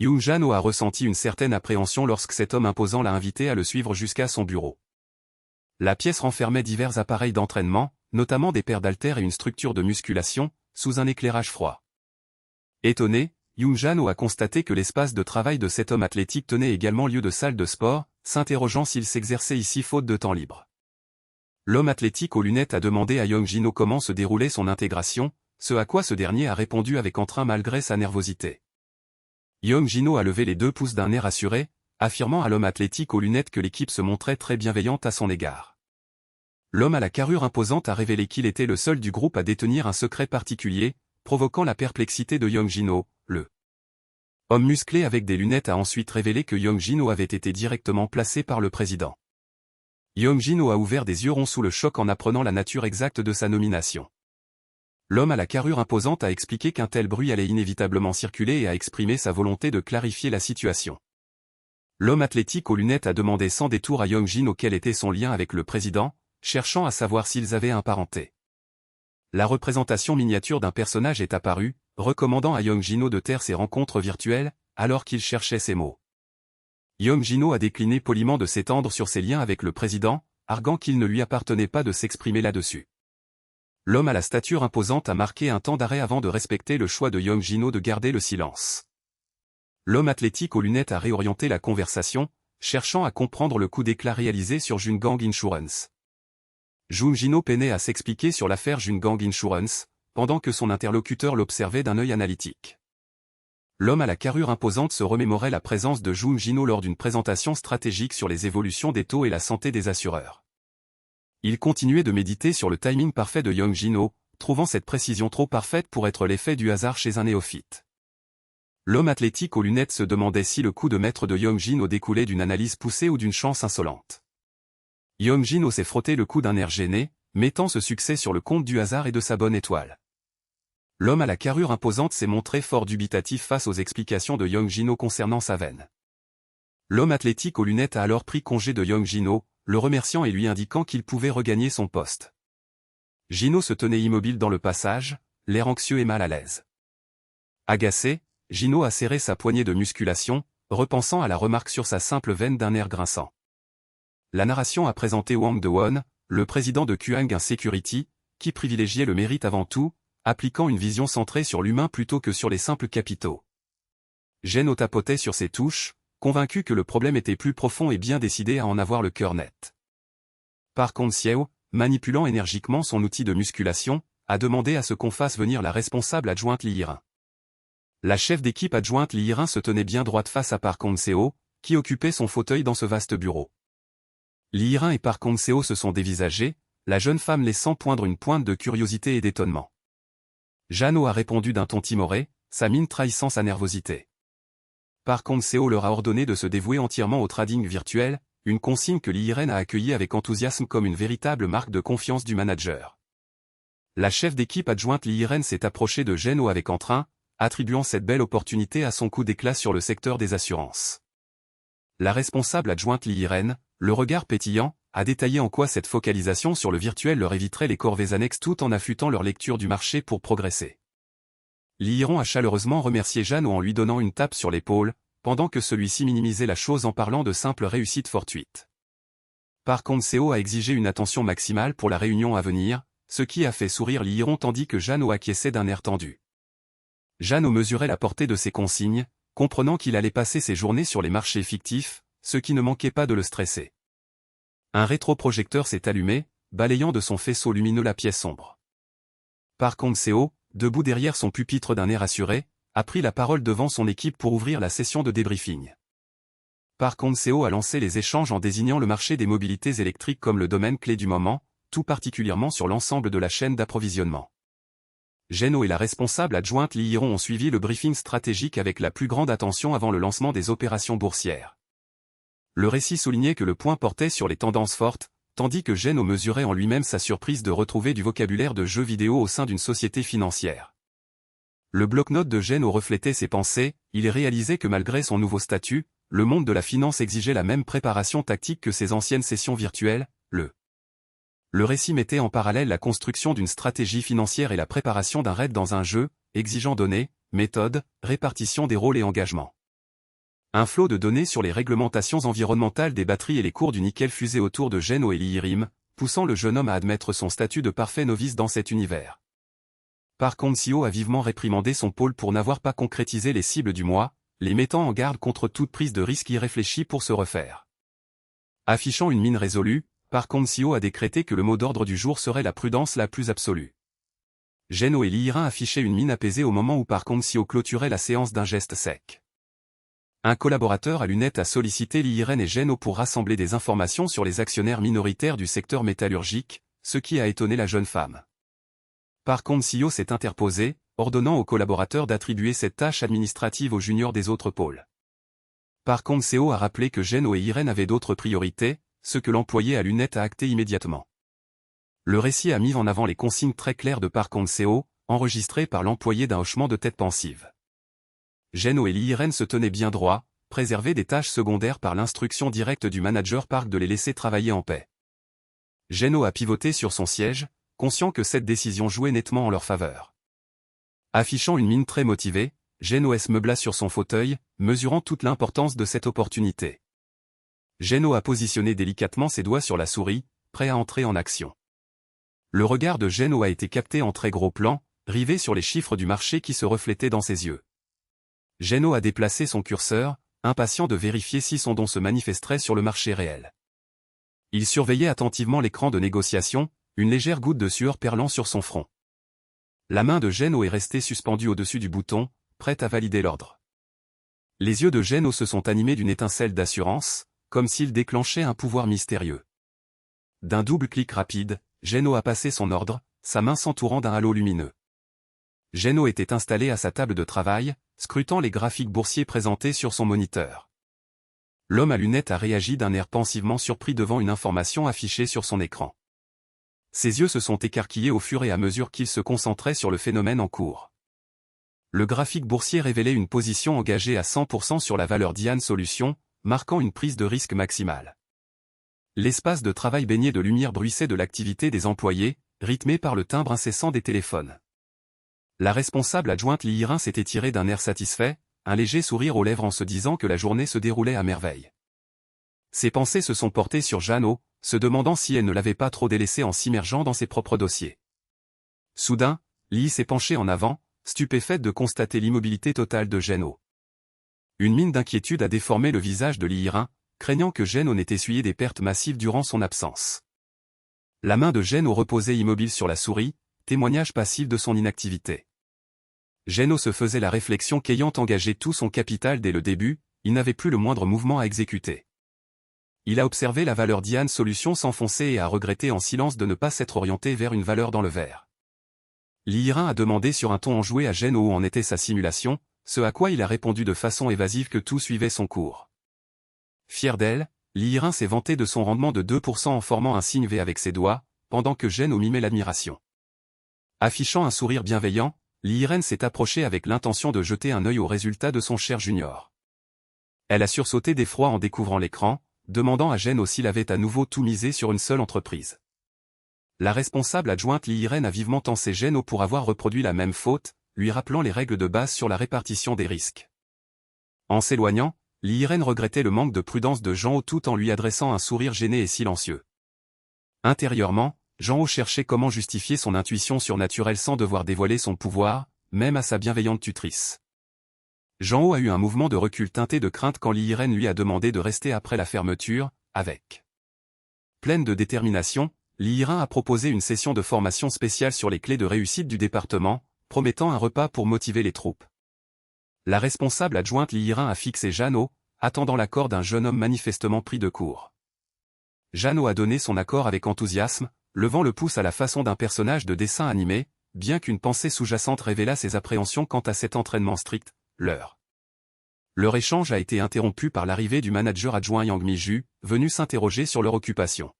Jung Jin-ho a ressenti une certaine appréhension lorsque cet homme imposant l'a invité à le suivre jusqu'à son bureau. La pièce renfermait divers appareils d'entraînement, notamment des paires d'haltères et une structure de musculation, sous un éclairage froid. Étonné, Jung Jin-ho a constaté que l'espace de travail de cet homme athlétique tenait également lieu de salle de sport, s'interrogeant s'il s'exerçait ici faute de temps libre. L'homme athlétique aux lunettes a demandé à Jung Jin-ho comment se déroulait son intégration, ce à quoi ce dernier a répondu avec entrain malgré sa nervosité. Jung Jin-ho a levé les 2 pouces d'un air assuré, affirmant à l'homme athlétique aux lunettes que l'équipe se montrait très bienveillante à son égard. L'homme à la carrure imposante a révélé qu'il était le seul du groupe à détenir un secret particulier, provoquant la perplexité de Jung Jin-ho. Le homme musclé avec des lunettes a ensuite révélé que Jung Jin-ho avait été directement placé par le président. Jung Jin-ho a ouvert des yeux ronds sous le choc en apprenant la nature exacte de sa nomination. L'homme à la carrure imposante a expliqué qu'un tel bruit allait inévitablement circuler et a exprimé sa volonté de clarifier la situation. L'homme athlétique aux lunettes a demandé sans détour à Jung Jin-ho quel était son lien avec le président, cherchant à savoir s'ils avaient un parenté. La représentation miniature d'un personnage est apparue, recommandant à Jung Jin-ho de taire ses rencontres virtuelles, alors qu'il cherchait ses mots. Jung Jin-ho a décliné poliment de s'étendre sur ses liens avec le président, arguant qu'il ne lui appartenait pas de s'exprimer là-dessus. L'homme à la stature imposante a marqué un temps d'arrêt avant de respecter le choix de Jung Jin-ho de garder le silence. L'homme athlétique aux lunettes a réorienté la conversation, cherchant à comprendre le coup d'éclat réalisé sur Jungang Insurance. Jung Jin-ho peinait à s'expliquer sur l'affaire Jungang Insurance, pendant que son interlocuteur l'observait d'un œil analytique. L'homme à la carrure imposante se remémorait la présence de Jung Jin-ho lors d'une présentation stratégique sur les évolutions des taux et la santé des assureurs. Il continuait de méditer sur le timing parfait de Jung Jin-ho, trouvant cette précision trop parfaite pour être l'effet du hasard chez un néophyte. L'homme athlétique aux lunettes se demandait si le coup de maître de Jung Jin-ho découlait d'une analyse poussée ou d'une chance insolente. Jung Jin-ho s'est frotté le cou d'un air gêné, mettant ce succès sur le compte du hasard et de sa bonne étoile. L'homme à la carrure imposante s'est montré fort dubitatif face aux explications de Jung Jin-ho concernant sa veine. L'homme athlétique aux lunettes a alors pris congé de Jung Jin-ho, le remerciant et lui indiquant qu'il pouvait regagner son poste. Jin-ho se tenait immobile dans le passage, l'air anxieux et mal à l'aise. Agacé, Jin-ho a serré sa poignée de musculation, repensant à la remarque sur sa simple veine d'un air grinçant. La narration a présenté Wang De-won, le président de Kuang Security, qui privilégiait le mérite avant tout, appliquant une vision centrée sur l'humain plutôt que sur les simples capitaux. Jin-ho tapotait sur ses touches, convaincu que le problème était plus profond et bien décidé à en avoir le cœur net. Par contre Xiao, manipulant énergiquement son outil de musculation, a demandé à ce qu'on fasse venir la responsable adjointe Lee Irene. La chef d'équipe adjointe Lee Irene se tenait bien droite face à Park Hong-seo, qui occupait son fauteuil dans ce vaste bureau. Lee Irene et Park Hong-seo se sont dévisagés, la jeune femme laissant poindre une pointe de curiosité et d'étonnement. Jin-ho a répondu d'un ton timoré, sa mine trahissant sa nervosité. Park Hong-seo leur a ordonné de se dévouer entièrement au trading virtuel, une consigne que Lee Irene a accueillie avec enthousiasme comme une véritable marque de confiance du manager. La chef d'équipe adjointe Lee Irene s'est approchée de Jin-ho avec entrain, attribuant cette belle opportunité à son coup d'éclat sur le secteur des assurances. La responsable adjointe Lee Irene, le regard pétillant, a détaillé en quoi cette focalisation sur le virtuel leur éviterait les corvées annexes tout en affûtant leur lecture du marché pour progresser. Li Yiran a chaleureusement remercié Jeannot en lui donnant une tape sur l'épaule, pendant que celui-ci minimisait la chose en parlant de simples réussites fortuites. Park Hong-seo a exigé une attention maximale pour la réunion à venir, ce qui a fait sourire Li Yiran tandis que Jeannot acquiesçait d'un air tendu. Jeannot mesurait la portée de ses consignes, comprenant qu'il allait passer ses journées sur les marchés fictifs, ce qui ne manquait pas de le stresser. Un rétroprojecteur s'est allumé, balayant de son faisceau lumineux la pièce sombre. Park Hong-seo, debout derrière son pupitre d'un air assuré, a pris la parole devant son équipe pour ouvrir la session de débriefing. Park Hong-seo a lancé les échanges en désignant le marché des mobilités électriques comme le domaine clé du moment, tout particulièrement sur l'ensemble de la chaîne d'approvisionnement. Jeannot et la responsable adjointe Li Yiran ont suivi le briefing stratégique avec la plus grande attention avant le lancement des opérations boursières. Le récit soulignait que le point portait sur les tendances fortes, tandis que Jeannot mesurait en lui-même sa surprise de retrouver du vocabulaire de jeux vidéo au sein d'une société financière. Le bloc-notes de Jeannot reflétait ses pensées, il réalisait que malgré son nouveau statut, le monde de la finance exigeait la même préparation tactique que ses anciennes sessions virtuelles, Le récit mettait en parallèle la construction d'une stratégie financière et la préparation d'un raid dans un jeu, exigeant données, méthodes, répartition des rôles et engagement. Un flot de données sur les réglementations environnementales des batteries et les cours du nickel fusait autour de Jeannot et Li Yiran, poussant le jeune homme à admettre son statut de parfait novice dans cet univers. Park Hong-seo a vivement réprimandé son pôle pour n'avoir pas concrétisé les cibles du mois, les mettant en garde contre toute prise de risque irréfléchie pour se refaire. Affichant une mine résolue, Park Hong-seo a décrété que le mot d'ordre du jour serait la prudence la plus absolue. Jeannot et Li Yiran affichaient une mine apaisée au moment où Park Hong-seo clôturait la séance d'un geste sec. Un collaborateur à lunettes a sollicité Li Yiran et Jeannot pour rassembler des informations sur les actionnaires minoritaires du secteur métallurgique, ce qui a étonné la jeune femme. Park Hong-seo s'est interposé, ordonnant aux collaborateurs d'attribuer cette tâche administrative aux juniors des autres pôles. Park Hong-seo a rappelé que Jeannot et Yiran avaient d'autres priorités, ce que l'employé à lunettes a acté immédiatement. Le récit a mis en avant les consignes très claires de Park Hong-seo, enregistrées par l'employé d'un hochement de tête pensive. Jeannot et Li Yiran se tenaient bien droit, préservés des tâches secondaires par l'instruction directe du manager Park de les laisser travailler en paix. Jeannot a pivoté sur son siège, conscient que cette décision jouait nettement en leur faveur. Affichant une mine très motivée, Jeannot se meubla sur son fauteuil, mesurant toute l'importance de cette opportunité. Jeannot a positionné délicatement ses doigts sur la souris, prêt à entrer en action. Le regard de Jeannot a été capté en très gros plan, rivé sur les chiffres du marché qui se reflétaient dans ses yeux. Jeannot a déplacé son curseur, impatient de vérifier si son don se manifesterait sur le marché réel. Il surveillait attentivement l'écran de négociation, une légère goutte de sueur perlant sur son front. La main de Jeannot est restée suspendue au-dessus du bouton, prête à valider l'ordre. Les yeux de Jeannot se sont animés d'une étincelle d'assurance, comme s'il déclenchait un pouvoir mystérieux. D'un double clic rapide, Jeannot a passé son ordre, sa main s'entourant d'un halo lumineux. Jeannot était installé à sa table de travail, scrutant les graphiques boursiers présentés sur son moniteur. L'homme à lunettes a réagi d'un air pensivement surpris devant une information affichée sur son écran. Ses yeux se sont écarquillés au fur et à mesure qu'il se concentrait sur le phénomène en cours. Le graphique boursier révélait une position engagée à 100% sur la valeur Diane Solutions, marquant une prise de risque maximale. L'espace de travail baigné de lumière bruissait de l'activité des employés, rythmé par le timbre incessant des téléphones. La responsable adjointe Li Yiran s'était tirée d'un air satisfait, un léger sourire aux lèvres en se disant que la journée se déroulait à merveille. Ses pensées se sont portées sur Jeannot, se demandant si elle ne l'avait pas trop délaissé en s'immergeant dans ses propres dossiers. Soudain, Li s'est penchée en avant, stupéfaite de constater l'immobilité totale de Jeannot. Une mine d'inquiétude a déformé le visage de Li Yiran, craignant que Jeannot n'ait essuyé des pertes massives durant son absence. La main de Jeannot reposait immobile sur la souris, témoignage passif de son inactivité. Jeannot se faisait la réflexion qu'ayant engagé tout son capital dès le début, il n'avait plus le moindre mouvement à exécuter. Il a observé la valeur Diane Solutions s'enfoncer et a regretté en silence de ne pas s'être orienté vers une valeur dans le vert. Li Yiran a demandé sur un ton enjoué à Jeannot où en était sa simulation, ce à quoi il a répondu de façon évasive que tout suivait son cours. Fier d'elle, Li Yiran s'est vanté de son rendement de 2% en formant un signe V avec ses doigts, pendant que Jeannot mimait l'admiration. Affichant un sourire bienveillant, Li Yiran s'est approchée avec l'intention de jeter un œil aux résultats de son cher junior. Elle a sursauté d'effroi en découvrant l'écran, demandant à Geno s'il avait à nouveau tout misé sur une seule entreprise. La responsable adjointe Lee Irene a vivement tensé Geno pour avoir reproduit la même faute, lui rappelant les règles de base sur la répartition des risques. En s'éloignant, Lee Irene regrettait le manque de prudence de Jean-O tout en lui adressant un sourire gêné et silencieux. Intérieurement, Jean-O cherchait comment justifier son intuition surnaturelle sans devoir dévoiler son pouvoir, même à sa bienveillante tutrice. Jean-O a eu un mouvement de recul teinté de crainte quand Lee Irene lui a demandé de rester après la fermeture, avec. Pleine de détermination, Lee Irene a proposé une session de formation spéciale sur les clés de réussite du département, promettant un repas pour motiver les troupes. La responsable adjointe Lee Irene a fixé Jeannot, attendant l'accord d'un jeune homme manifestement pris de court. Jeannot a donné son accord avec enthousiasme, levant le pouce à la façon d'un personnage de dessin animé, bien qu'une pensée sous-jacente révélât ses appréhensions quant à cet entraînement strict, leur échange a été interrompu par l'arrivée du manager adjoint Yang Mi-ju, venu s'interroger sur leur occupation.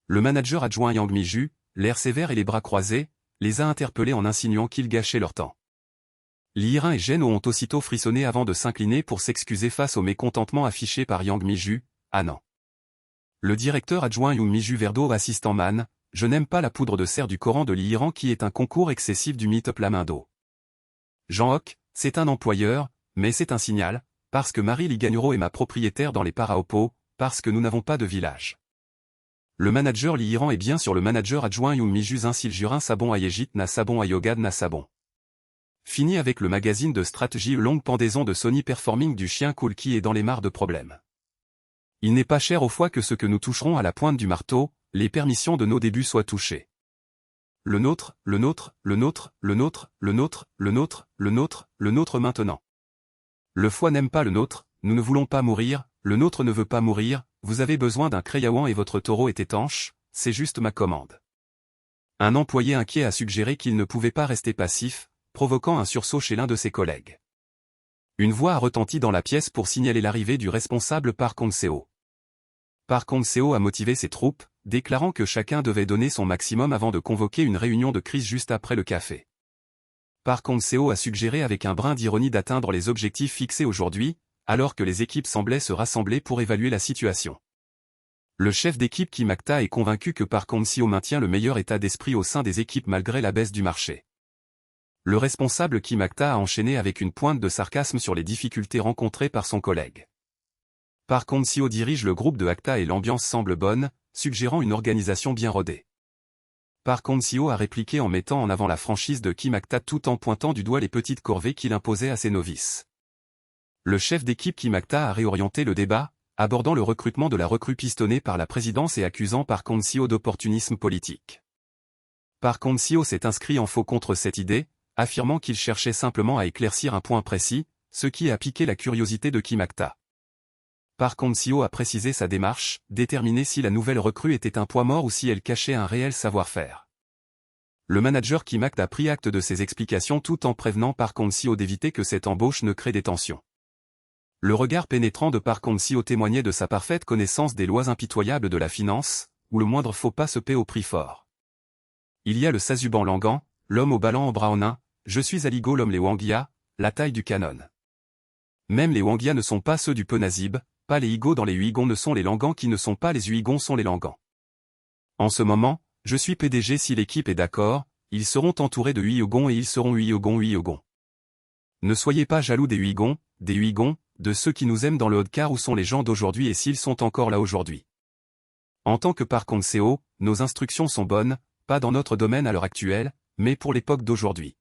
Le manager adjoint Yang Mi-ju, l'air sévère et les bras croisés, les a interpellés en insinuant qu'ils gâchaient leur temps. Lee Irene et Geno ont aussitôt frissonné avant de s'incliner pour s'excuser face au mécontentement affiché par Yang Mi-ju, non. Le directeur adjoint Yang Mi-ju Verdo assistant Man, je n'aime pas la poudre de serre du Coran de Lee Irene qui est un concours excessif du meet-up la main d'eau. Jean Hoc, c'est un employeur, mais c'est un signal, parce que Marie Liganuro est ma propriétaire dans les Paraopo, parce que nous n'avons pas de village. Le manager Lee Irene est bien sur le manager adjoint Yang Mi-ju Zinsil Jurin Sabon Ayegit na Sabon Ayogad na Sabon. Fini avec le magazine de stratégie longue pendaison de Sony Performing du chien cool qui est dans les mares de problèmes. Il n'est pas cher au foie que ce que nous toucherons à la pointe du marteau, les permissions de nos débuts soient touchées. Le nôtre, le nôtre, le nôtre, le nôtre, le nôtre, le nôtre, le nôtre, le nôtre maintenant. Le foie n'aime pas le nôtre, nous ne voulons pas mourir, le nôtre ne veut pas mourir, vous avez besoin d'un crayaouan et votre taureau est étanche, c'est juste ma commande. Un employé inquiet a suggéré qu'il ne pouvait pas rester passif, provoquant un sursaut chez l'un de ses collègues. Une voix a retenti dans la pièce pour signaler l'arrivée du responsable Park Hong-seo. Park Hong-seo a motivé ses troupes, déclarant que chacun devait donner son maximum avant de convoquer une réunion de crise juste après le café. Park Hong-seo a suggéré avec un brin d'ironie d'atteindre les objectifs fixés aujourd'hui, alors que les équipes semblaient se rassembler pour évaluer la situation. Le chef d'équipe Kim Akta est convaincu que Park Hong-seo maintient le meilleur état d'esprit au sein des équipes malgré la baisse du marché. Le responsable Kim Akta a enchaîné avec une pointe de sarcasme sur les difficultés rencontrées par son collègue. Park Hong-seo dirige le groupe de Akta et l'ambiance semble bonne, suggérant une organisation bien rodée. Park Hong-seo a répliqué en mettant en avant la franchise de Kim Akta tout en pointant du doigt les petites corvées qu'il imposait à ses novices. Le chef d'équipe Kim Akta a réorienté le débat, abordant le recrutement de la recrue pistonnée par la présidence et accusant Park Hong-seo d'opportunisme politique. Park Hong-seo s'est inscrit en faux contre cette idée, affirmant qu'il cherchait simplement à éclaircir un point précis, ce qui a piqué la curiosité de Kim Akta. Park Hong-seo a précisé sa démarche, déterminer si la nouvelle recrue était un poids mort ou si elle cachait un réel savoir-faire. Le manager Kim Akta a pris acte de ses explications tout en prévenant Park Hong-seo d'éviter que cette embauche ne crée des tensions. Le regard pénétrant de Park Hong-seo témoignait de sa parfaite connaissance des lois impitoyables de la finance, où le moindre faux pas se paie au prix fort. Il y a le Sazuban Langan, l'homme au ballon en brownin, je suis Aligo l'homme les Wangia, la taille du canon. Même les Wangia ne sont pas ceux du Penazib, pas les Igos dans les Huigons ne sont les Langans qui ne sont pas les Huigons sont les Langans. En ce moment, je suis PDG si l'équipe est d'accord, ils seront entourés de Huigons et ils seront Huigons. Ne soyez pas jaloux des Huigons, de ceux qui nous aiment dans le Haut-de-Car où sont les gens d'aujourd'hui et s'ils sont encore là aujourd'hui. En tant que Park Hong-seo, nos instructions sont bonnes, pas dans notre domaine à l'heure actuelle, mais pour l'époque d'aujourd'hui.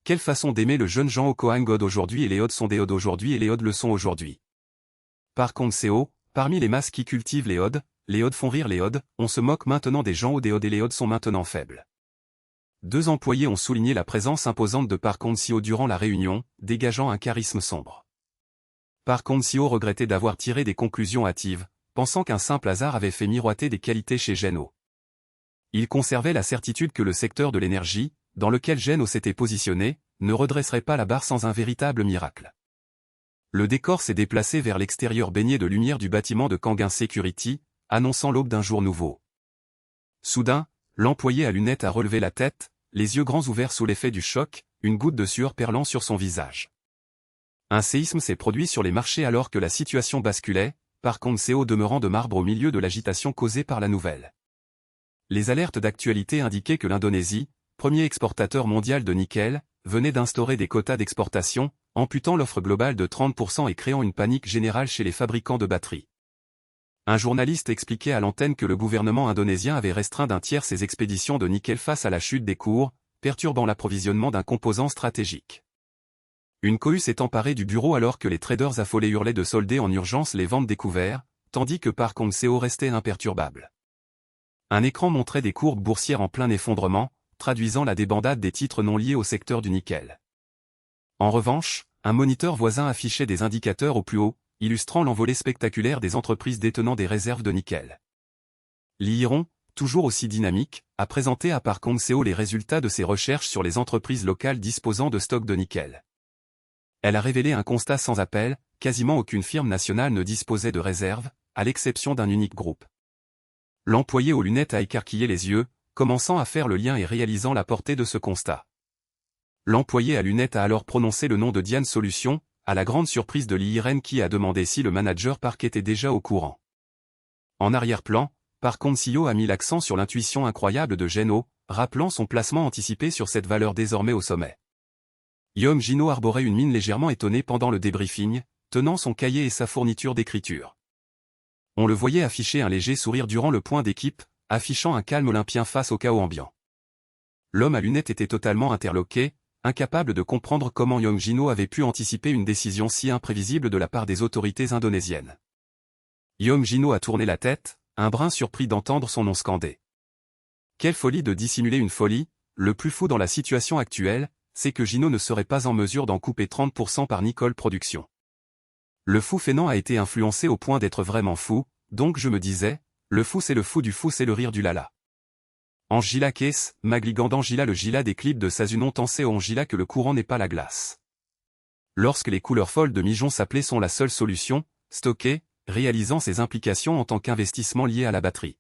Quelle façon d'aimer le jeune Jean Okoang God aujourd'hui et les Odes sont des Odes aujourd'hui et les Odes le sont aujourd'hui. Park Hong-seo, parmi les masses qui cultivent les Odes font rire les Odes, on se moque maintenant des gens des Odes et les Odes sont maintenant faibles. Deux employés ont souligné la présence imposante de Park Hong-seo durant la réunion, dégageant un charisme sombre. Park Hong-seo regrettait d'avoir tiré des conclusions hâtives, pensant qu'un simple hasard avait fait miroiter des qualités chez Geno. Il conservait la certitude que le secteur de l'énergie, dans lequel Geno s'était positionné, ne redresserait pas la barre sans un véritable miracle. Le décor s'est déplacé vers l'extérieur baigné de lumière du bâtiment de Kangin Security, annonçant l'aube d'un jour nouveau. Soudain, l'employé à lunettes a relevé la tête, les yeux grands ouverts sous l'effet du choc, une goutte de sueur perlant sur son visage. Un séisme s'est produit sur les marchés alors que la situation basculait, Park Hong-seo demeurant de marbre au milieu de l'agitation causée par la nouvelle. Les alertes d'actualité indiquaient que l'Indonésie, premier exportateur mondial de nickel, venait d'instaurer des quotas d'exportation, amputant l'offre globale de 30% et créant une panique générale chez les fabricants de batteries. Un journaliste expliquait à l'antenne que le gouvernement indonésien avait restreint d'un tiers ses expéditions de nickel face à la chute des cours, perturbant l'approvisionnement d'un composant stratégique. Une cohue s'est emparée du bureau alors que les traders affolés hurlaient de solder en urgence les ventes découvertes, tandis que Park Hong-seo restait imperturbable. Un écran montrait des courbes boursières en plein effondrement, traduisant la débandade des titres non liés au secteur du nickel. En revanche, un moniteur voisin affichait des indicateurs au plus haut, illustrant l'envolée spectaculaire des entreprises détenant des réserves de nickel. Lee Hee-rong, toujours aussi dynamique, a présenté à Park Hong-seo les résultats de ses recherches sur les entreprises locales disposant de stocks de nickel. Elle a révélé un constat sans appel, quasiment aucune firme nationale ne disposait de réserves, à l'exception d'un unique groupe. L'employé aux lunettes a écarquillé les yeux, commençant à faire le lien et réalisant la portée de ce constat. L'employé à lunettes a alors prononcé le nom de Dian Solutions, à la grande surprise de Lee Hee-rong qui a demandé si le manager Park était déjà au courant. En arrière-plan, Park Hong-seo a mis l'accent sur l'intuition incroyable de Jin-ho, rappelant son placement anticipé sur cette valeur désormais au sommet. Young Jin-ho arborait une mine légèrement étonnée pendant le débriefing, tenant son cahier et sa fourniture d'écriture. On le voyait afficher un léger sourire durant le point d'équipe, affichant un calme olympien face au chaos ambiant. L'homme à lunettes était totalement interloqué, incapable de comprendre comment Young Jin-ho avait pu anticiper une décision si imprévisible de la part des autorités indonésiennes. Young Jin-ho a tourné la tête, un brin surpris d'entendre son nom scandé. Quelle folie de dissimuler une folie, le plus fou dans la situation actuelle, c'est que Jin-ho ne serait pas en mesure d'en couper 30% par Nicole Production. Le fou feignant a été influencé au point d'être vraiment fou, donc je me disais, le fou c'est le fou c'est le rire du lala. Angela Case, Magligand Angela le Gila des clips de Sazunon Tensé au Angela que le courant n'est pas la glace. Lorsque les couleurs folles de Mijon s'appelaient sont la seule solution, stocker, réalisant ses implications en tant qu'investissement lié à la batterie.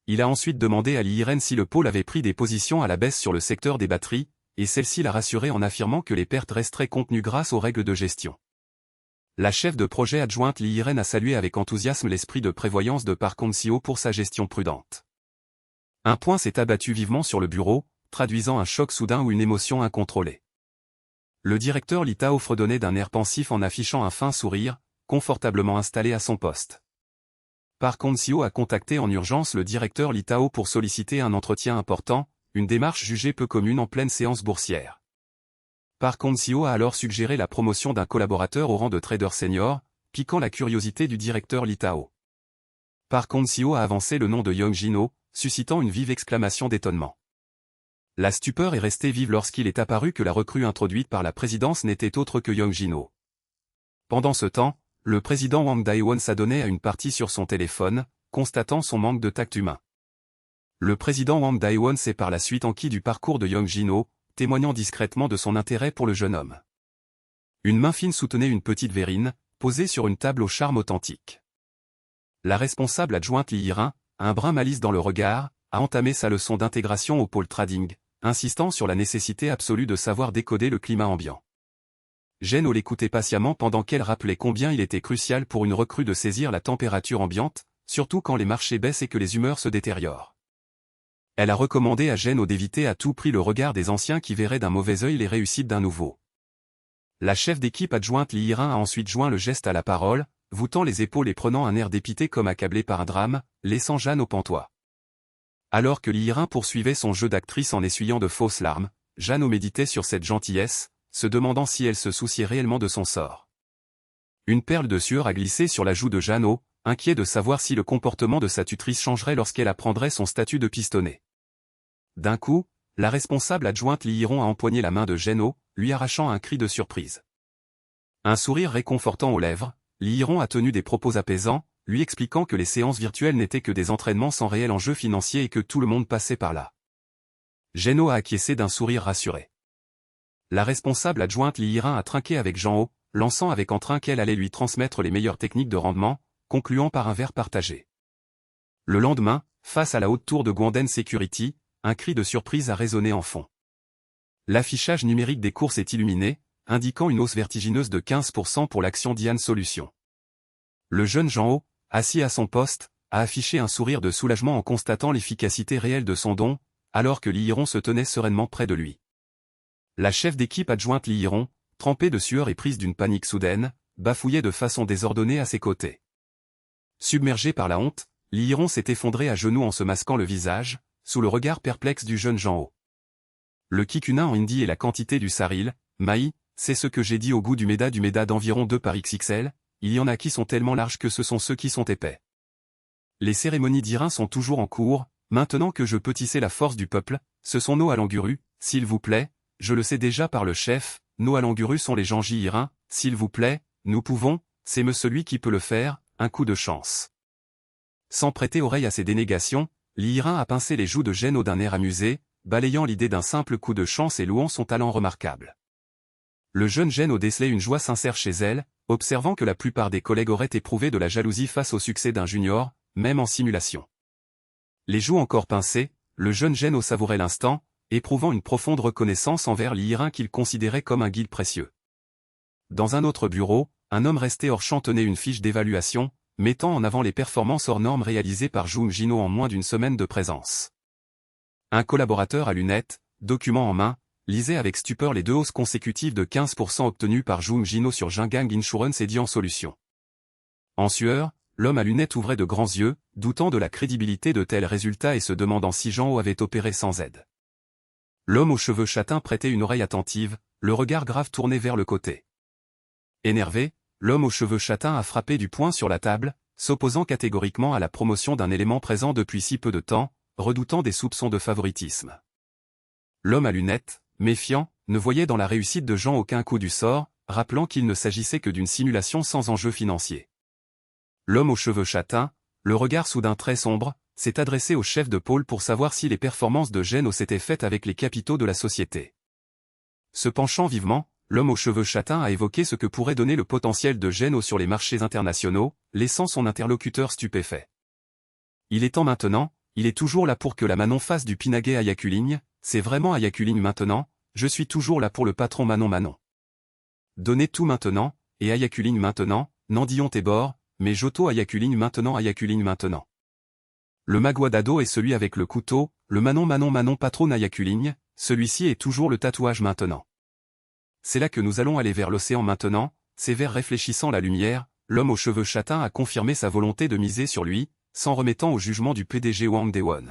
Il a ensuite demandé à Lee Hee-rong si le pôle avait pris des positions à la baisse sur le secteur des batteries, et celle-ci l'a rassuré en affirmant que les pertes resteraient contenues grâce aux règles de gestion. La chef de projet adjointe Lee Hee-rong a salué avec enthousiasme l'esprit de prévoyance de Park Hong-seo pour sa gestion prudente. Un point s'est abattu vivement sur le bureau, traduisant un choc soudain ou une émotion incontrôlée. Le directeur Lee Tao fredonnait d'un air pensif en affichant un fin sourire, confortablement installé à son poste. Park Hong-seo a contacté en urgence le directeur Lee Tao pour solliciter un entretien important, une démarche jugée peu commune en pleine séance boursière. Park Hong-seo a alors suggéré la promotion d'un collaborateur au rang de trader senior, piquant la curiosité du directeur Lee Tao. Park Hong-seo a avancé le nom de Young Jin-ho, suscitant une vive exclamation d'étonnement. La stupeur est restée vive lorsqu'il est apparu que la recrue introduite par la présidence n'était autre que Young Jin-ho. Pendant ce temps, le président Wang Dae-won s'adonnait à une partie sur son téléphone, constatant son manque de tact humain. Le président Wang Dae-won s'est par la suite enquis du parcours de Young Jin-ho, témoignant discrètement de son intérêt pour le jeune homme. Une main fine soutenait une petite verrine, posée sur une table au charme authentique. La responsable adjointe Lee Hee-rong, un brin malice dans le regard, a entamé sa leçon d'intégration au pôle trading, insistant sur la nécessité absolue de savoir décoder le climat ambiant. Jin-ho l'écoutait patiemment pendant qu'elle rappelait combien il était crucial pour une recrue de saisir la température ambiante, surtout quand les marchés baissent et que les humeurs se détériorent. Elle a recommandé à Jin-ho d'éviter à tout prix le regard des anciens qui verraient d'un mauvais œil les réussites d'un nouveau. La chef d'équipe adjointe Lee Hee-rong a ensuite joint le geste à la parole, voûtant les épaules et prenant un air dépité comme accablé par un drame, laissant Jeanne au pantois. Alors que Lee Hee-rong poursuivait son jeu d'actrice en essuyant de fausses larmes, Jeanne méditait sur cette gentillesse, se demandant si elle se souciait réellement de son sort. Une perle de sueur a glissé sur la joue de Jeanne, inquiet de savoir si le comportement de sa tutrice changerait lorsqu'elle apprendrait son statut de pistonné. D'un coup, la responsable adjointe Lee Hee-rong a empoigné la main de Jeanne, lui arrachant un cri de surprise. Un sourire réconfortant aux lèvres, Lee Hee-rong a tenu des propos apaisants, lui expliquant que les séances virtuelles n'étaient que des entraînements sans réel enjeu financier et que tout le monde passait par là. Jeanne a acquiescé d'un sourire rassuré. La responsable adjointe Lee Hee-rong a trinqué avec Jean-ho, lançant avec entrain qu'elle allait lui transmettre les meilleures techniques de rendement, concluant par un verre partagé. Le lendemain, face à la haute tour de Guanden Security, un cri de surprise a résonné en fond. L'affichage numérique des cours s'est illuminé, indiquant une hausse vertigineuse de 15% pour l'action Dian Solutions. Le jeune Jean Ho, assis à son poste, a affiché un sourire de soulagement en constatant l'efficacité réelle de son don, alors que Lee Hee-ron se tenait sereinement près de lui. La chef d'équipe adjointe Lee Hee-ron, trempée de sueur et prise d'une panique soudaine, bafouillait de façon désordonnée à ses côtés. Submergée par la honte, Lee Hee-ron s'est effondrée à genoux en se masquant le visage, sous le regard perplexe du jeune Jean Ho. Le kikuna en hindi et la quantité du saril, maï, c'est ce que j'ai dit au goût du méda d'environ 2 par XXL, il y en a qui sont tellement larges que ce sont ceux qui sont épais. Les cérémonies d'Irin sont toujours en cours, maintenant que je peux tisser la force du peuple, ce sont nos Alanguru, s'il vous plaît, je le sais déjà par le chef, nos Alanguru sont les Janji Irin, s'il vous plaît, nous pouvons, c'est celui qui peut le faire, un coup de chance. Sans prêter oreille à ces dénégations, Lee Irin a pincé les joues de Gen Ho d'un air amusé, balayant l'idée d'un simple coup de chance et louant son talent remarquable. Le jeune Gen Ho décelait une joie sincère chez elle, observant que la plupart des collègues auraient éprouvé de la jalousie face au succès d'un junior, même en simulation. Les joues encore pincées, le jeune Gen Ho savourait l'instant, éprouvant une profonde reconnaissance envers Lee Irin qu'il considérait comme un guide précieux. Dans un autre bureau, un homme resté hors champ tenait une fiche d'évaluation, mettant en avant les performances hors normes réalisées par Jung Jin-ho en moins d'une semaine de présence. Un collaborateur à lunettes, document en main, lisait avec stupeur les 2 hausses consécutives de 15% obtenues par Jung Jin-ho sur Jingang Insurance et Dian Solutions. En sueur, l'homme à lunettes ouvrait de grands yeux, doutant de la crédibilité de tels résultats et se demandant si Jean Ho avait opéré sans aide. L'homme aux cheveux châtains prêtait une oreille attentive, le regard grave tourné vers le côté. Énervé, l'homme aux cheveux châtains a frappé du poing sur la table, s'opposant catégoriquement à la promotion d'un élément présent depuis si peu de temps, redoutant des soupçons de favoritisme. L'homme à lunettes, méfiant, ne voyait dans la réussite de Jean aucun coup du sort, rappelant qu'il ne s'agissait que d'une simulation sans enjeu financier. L'homme aux cheveux châtains, le regard soudain très sombre, s'est adressé au chef de pôle pour savoir si les performances de Gen Ho s'étaient faites avec les capitaux de la société. Se penchant vivement, l'homme aux cheveux châtains a évoqué ce que pourrait donner le potentiel de Gen Ho sur les marchés internationaux, laissant son interlocuteur stupéfait. Il est temps maintenant, il est toujours là pour que la Manon fasse du pinaguet à Yakuling, c'est vraiment à Yakuling maintenant, je suis toujours là pour le patron Manon. Donnez tout maintenant, et à Yakuling maintenant, Nandillon Tébor, mais Joto à Yakuling maintenant. Le Magua Dado est celui avec le couteau, le Manon patron à Yakuling, celui-ci est toujours le tatouage maintenant. C'est là que nous allons aller vers l'océan maintenant, c'est vers réfléchissant la lumière, l'homme aux cheveux châtains a confirmé sa volonté de miser sur lui, s'en remettant au jugement du PDG Wang Daewon.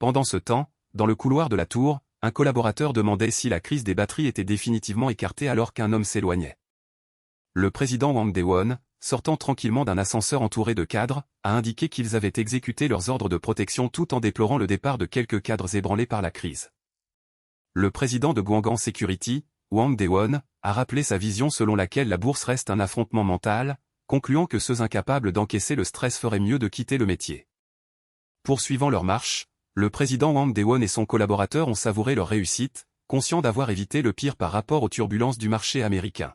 Pendant ce temps, dans le couloir de la tour, un collaborateur demandait si la crise des batteries était définitivement écartée alors qu'un homme s'éloignait. Le président Wang Daewon, sortant tranquillement d'un ascenseur entouré de cadres, a indiqué qu'ils avaient exécuté leurs ordres de protection tout en déplorant le départ de quelques cadres ébranlés par la crise. Le président de Guang'an Security, Wang Daewon, a rappelé sa vision selon laquelle la bourse reste un affrontement mental, concluant que ceux incapables d'encaisser le stress feraient mieux de quitter le métier. Poursuivant leur marche, le président Wang Daewon et son collaborateur ont savouré leur réussite, conscients d'avoir évité le pire par rapport aux turbulences du marché américain.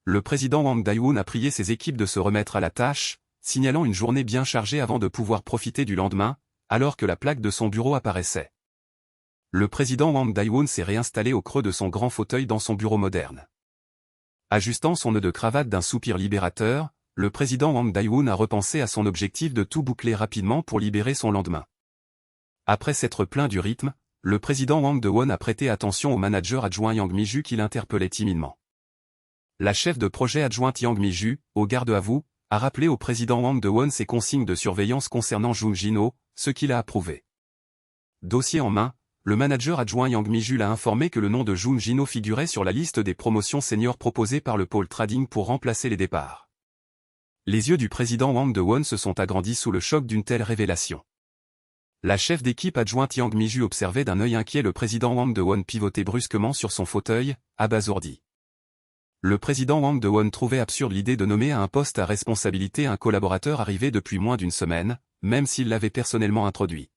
Le président Wang Daewon a prié ses équipes de se remettre à la tâche, signalant une journée bien chargée avant de pouvoir profiter du lendemain, alors que la plaque de son bureau apparaissait. Le président Wang Daewon s'est réinstallé au creux de son grand fauteuil dans son bureau moderne. Ajustant son nœud de cravate d'un soupir libérateur, le président Wang Daewon a repensé à son objectif de tout boucler rapidement pour libérer son lendemain. Après s'être plaint du rythme, le président Wang Daewon a prêté attention au manager adjoint Yang Miju qui l'interpellait timidement. La chef de projet adjointe Yang Miju, au garde à vous, a rappelé au président Wang Daewon ses consignes de surveillance concernant Jung Jin-ho, ce qu'il a approuvé. Dossier en main, le manager adjoint Yang Miju l'a informé que le nom de Jung Jin-ho figurait sur la liste des promotions seniors proposées par le pôle trading pour remplacer les départs. Les yeux du président Wang Daewon se sont agrandis sous le choc d'une telle révélation. La chef d'équipe adjointe Yang Miju observait d'un œil inquiet le président Wang Daewon pivoter brusquement sur son fauteuil, abasourdi. Le président Wang Daewon trouvait absurde l'idée de nommer à un poste à responsabilité un collaborateur arrivé depuis moins d'une semaine, même s'il l'avait personnellement introduit.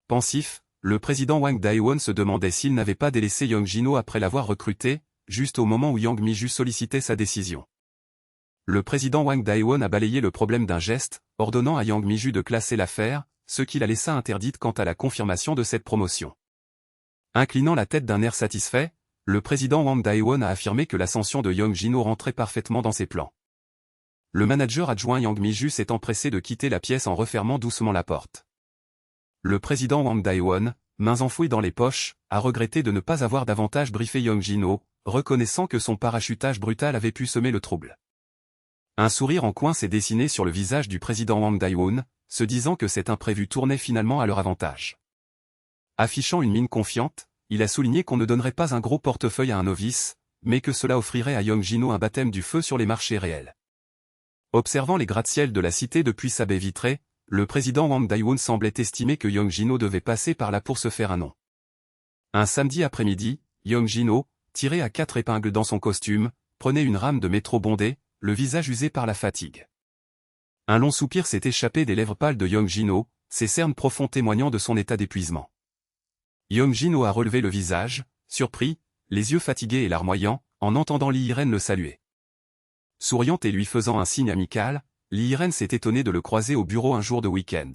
Pensif, le président Wang Daewon se demandait s'il n'avait pas délaissé Yang Jin-ho après l'avoir recruté, juste au moment où Yang Miju sollicitait sa décision. Le président Wang Daewon a balayé le problème d'un geste, ordonnant à Yang Miju de classer l'affaire, ce qui la laissa interdite quant à la confirmation de cette promotion. Inclinant la tête d'un air satisfait, le président Wang Daewon a affirmé que l'ascension de Yang Jin-ho rentrait parfaitement dans ses plans. le manager adjoint Yang Mi-ju s'est empressé de quitter la pièce en refermant doucement la porte. Le président Wang Dae-won, mains enfouies dans les poches, a regretté de ne pas avoir davantage briefé Young Jin-ho, reconnaissant que son parachutage brutal avait pu semer le trouble. Un sourire en coin s'est dessiné sur le visage du président Wang Dae-won, se disant que cet imprévu tournait finalement à leur avantage. Affichant une mine confiante, il a souligné qu'on ne donnerait pas un gros portefeuille à un novice, mais que cela offrirait à Young Jin-ho un baptême du feu sur les marchés réels. Observant les gratte-ciel de la cité depuis sa baie vitrée, le président Wang Dae-won semblait estimer que Young Jin-ho devait passer par là pour se faire un nom. Un samedi après-midi, Young Jin-ho, tiré à 4 épingles dans son costume, prenait une rame de métro bondée, le visage usé par la fatigue. Un long soupir s'est échappé des lèvres pâles de Young Jin-ho, ses cernes profondes témoignant de son état d'épuisement. Young Jin-ho a relevé le visage, surpris, les yeux fatigués et larmoyants, en entendant Lee Irène le saluer. Souriante et lui faisant un signe amical, Lee Irène s'est étonnée de le croiser au bureau un jour de week-end.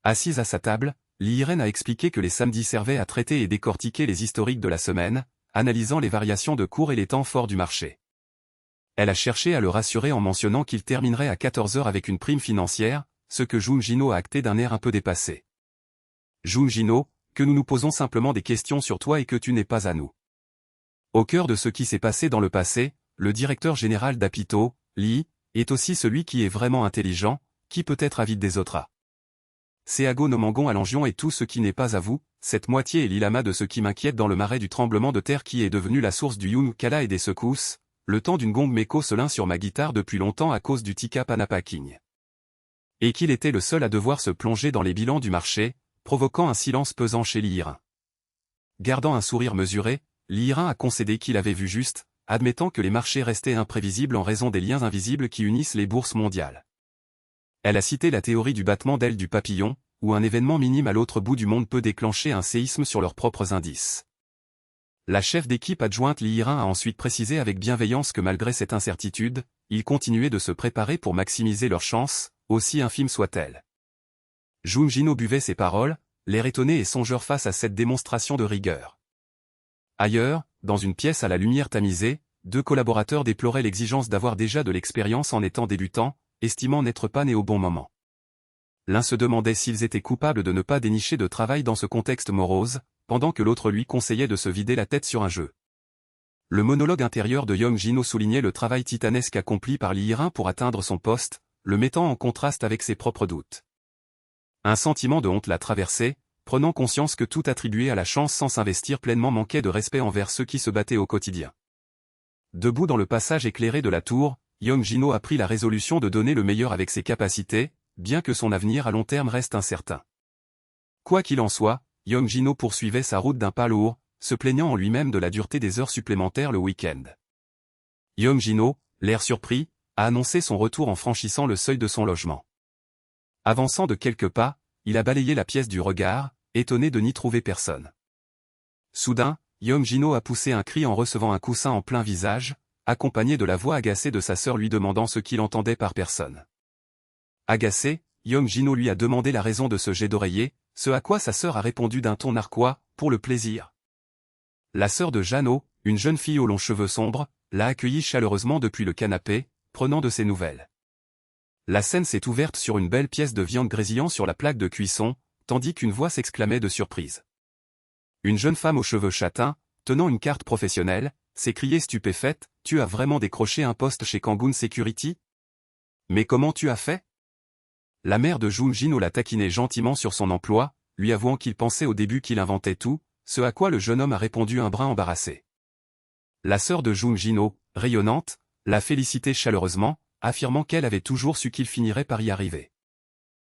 Assise à sa table, Lee Irène a expliqué que les samedis servaient à traiter et décortiquer les historiques de la semaine, analysant les variations de cours et les temps forts du marché. Elle a cherché à le rassurer en mentionnant qu'il terminerait à 14 h avec une prime financière, ce que Jung Jin-ho a acté d'un air un peu dépassé. Jung Jin-ho, que nous nous posons simplement des questions sur toi et que tu n'es pas à nous. Au cœur de ce qui s'est passé dans le passé, le directeur général d'Apito, Lee, est aussi celui qui est vraiment intelligent, qui peut être avide des autres. Seago no Mangon à Langion et tout ce qui n'est pas à vous, cette moitié est l'ilama de ce qui m'inquiète dans le marais du tremblement de terre qui est devenu la source du Yunkala et des secousses, le temps d'une gong meko se l'un sur ma guitare depuis longtemps à cause du Tika Panapaking. Et qu'il était le seul à devoir se plonger dans les bilans du marché, provoquant un silence pesant chez Lihirin. Gardant un sourire mesuré, Lihirin a concédé qu'il avait vu juste, admettant que les marchés restaient imprévisibles en raison des liens invisibles qui unissent les bourses mondiales. Elle a cité la théorie du battement d'aile du papillon, où un événement minime à l'autre bout du monde peut déclencher un séisme sur leurs propres indices. La chef d'équipe adjointe Lihirin a ensuite précisé avec bienveillance que malgré cette incertitude, ils continuaient de se préparer pour maximiser leurs chances, aussi infimes soient-elles. Jung Jin-ho buvait ses paroles, l'air étonné et songeur face à cette démonstration de rigueur. Ailleurs, dans une pièce à la lumière tamisée, 2 collaborateurs déploraient l'exigence d'avoir déjà de l'expérience en étant débutants, estimant n'être pas nés au bon moment. L'un se demandait s'ils étaient coupables de ne pas dénicher de travail dans ce contexte morose, pendant que l'autre lui conseillait de se vider la tête sur un jeu. Le monologue intérieur de Young Jin-ho soulignait le travail titanesque accompli par Lihirin pour atteindre son poste, le mettant en contraste avec ses propres doutes. Un sentiment de honte l'a traversé, prenant conscience que tout attribué à la chance sans s'investir pleinement manquait de respect envers ceux qui se battaient au quotidien. Debout dans le passage éclairé de la tour, Young Jin-ho a pris la résolution de donner le meilleur avec ses capacités, bien que son avenir à long terme reste incertain. Quoi qu'il en soit, Young Jin-ho poursuivait sa route d'un pas lourd, se plaignant en lui-même de la dureté des heures supplémentaires le week-end. Young Jin-ho, l'air surpris, a annoncé son retour en franchissant le seuil de son logement. Avançant de quelques pas, il a balayé la pièce du regard, étonné de n'y trouver personne. Soudain, Young Jin-ho a poussé un cri en recevant un coussin en plein visage, accompagné de la voix agacée de sa sœur lui demandant ce qu'il entendait par personne. Agacé, Young Jin-ho lui a demandé la raison de ce jet d'oreiller, ce à quoi sa sœur a répondu d'un ton narquois, pour le plaisir. La sœur de Jeannot, une jeune fille aux longs cheveux sombres, l'a accueilli chaleureusement depuis le canapé, prenant de ses nouvelles. La scène s'est ouverte sur une belle pièce de viande grésillant sur la plaque de cuisson, tandis qu'une voix s'exclamait de surprise. Une jeune femme aux cheveux châtains, tenant une carte professionnelle, s'écriait stupéfaite, « Tu as vraiment décroché un poste chez Kangun Security? Mais comment tu as fait ?» La mère de Jung Jin-ho l'a taquiné gentiment sur son emploi, lui avouant qu'il pensait au début qu'il inventait tout, ce à quoi le jeune homme a répondu un brin embarrassé. La sœur de Jung Jin-ho, rayonnante, l'a félicité chaleureusement, affirmant qu'elle avait toujours su qu'il finirait par y arriver.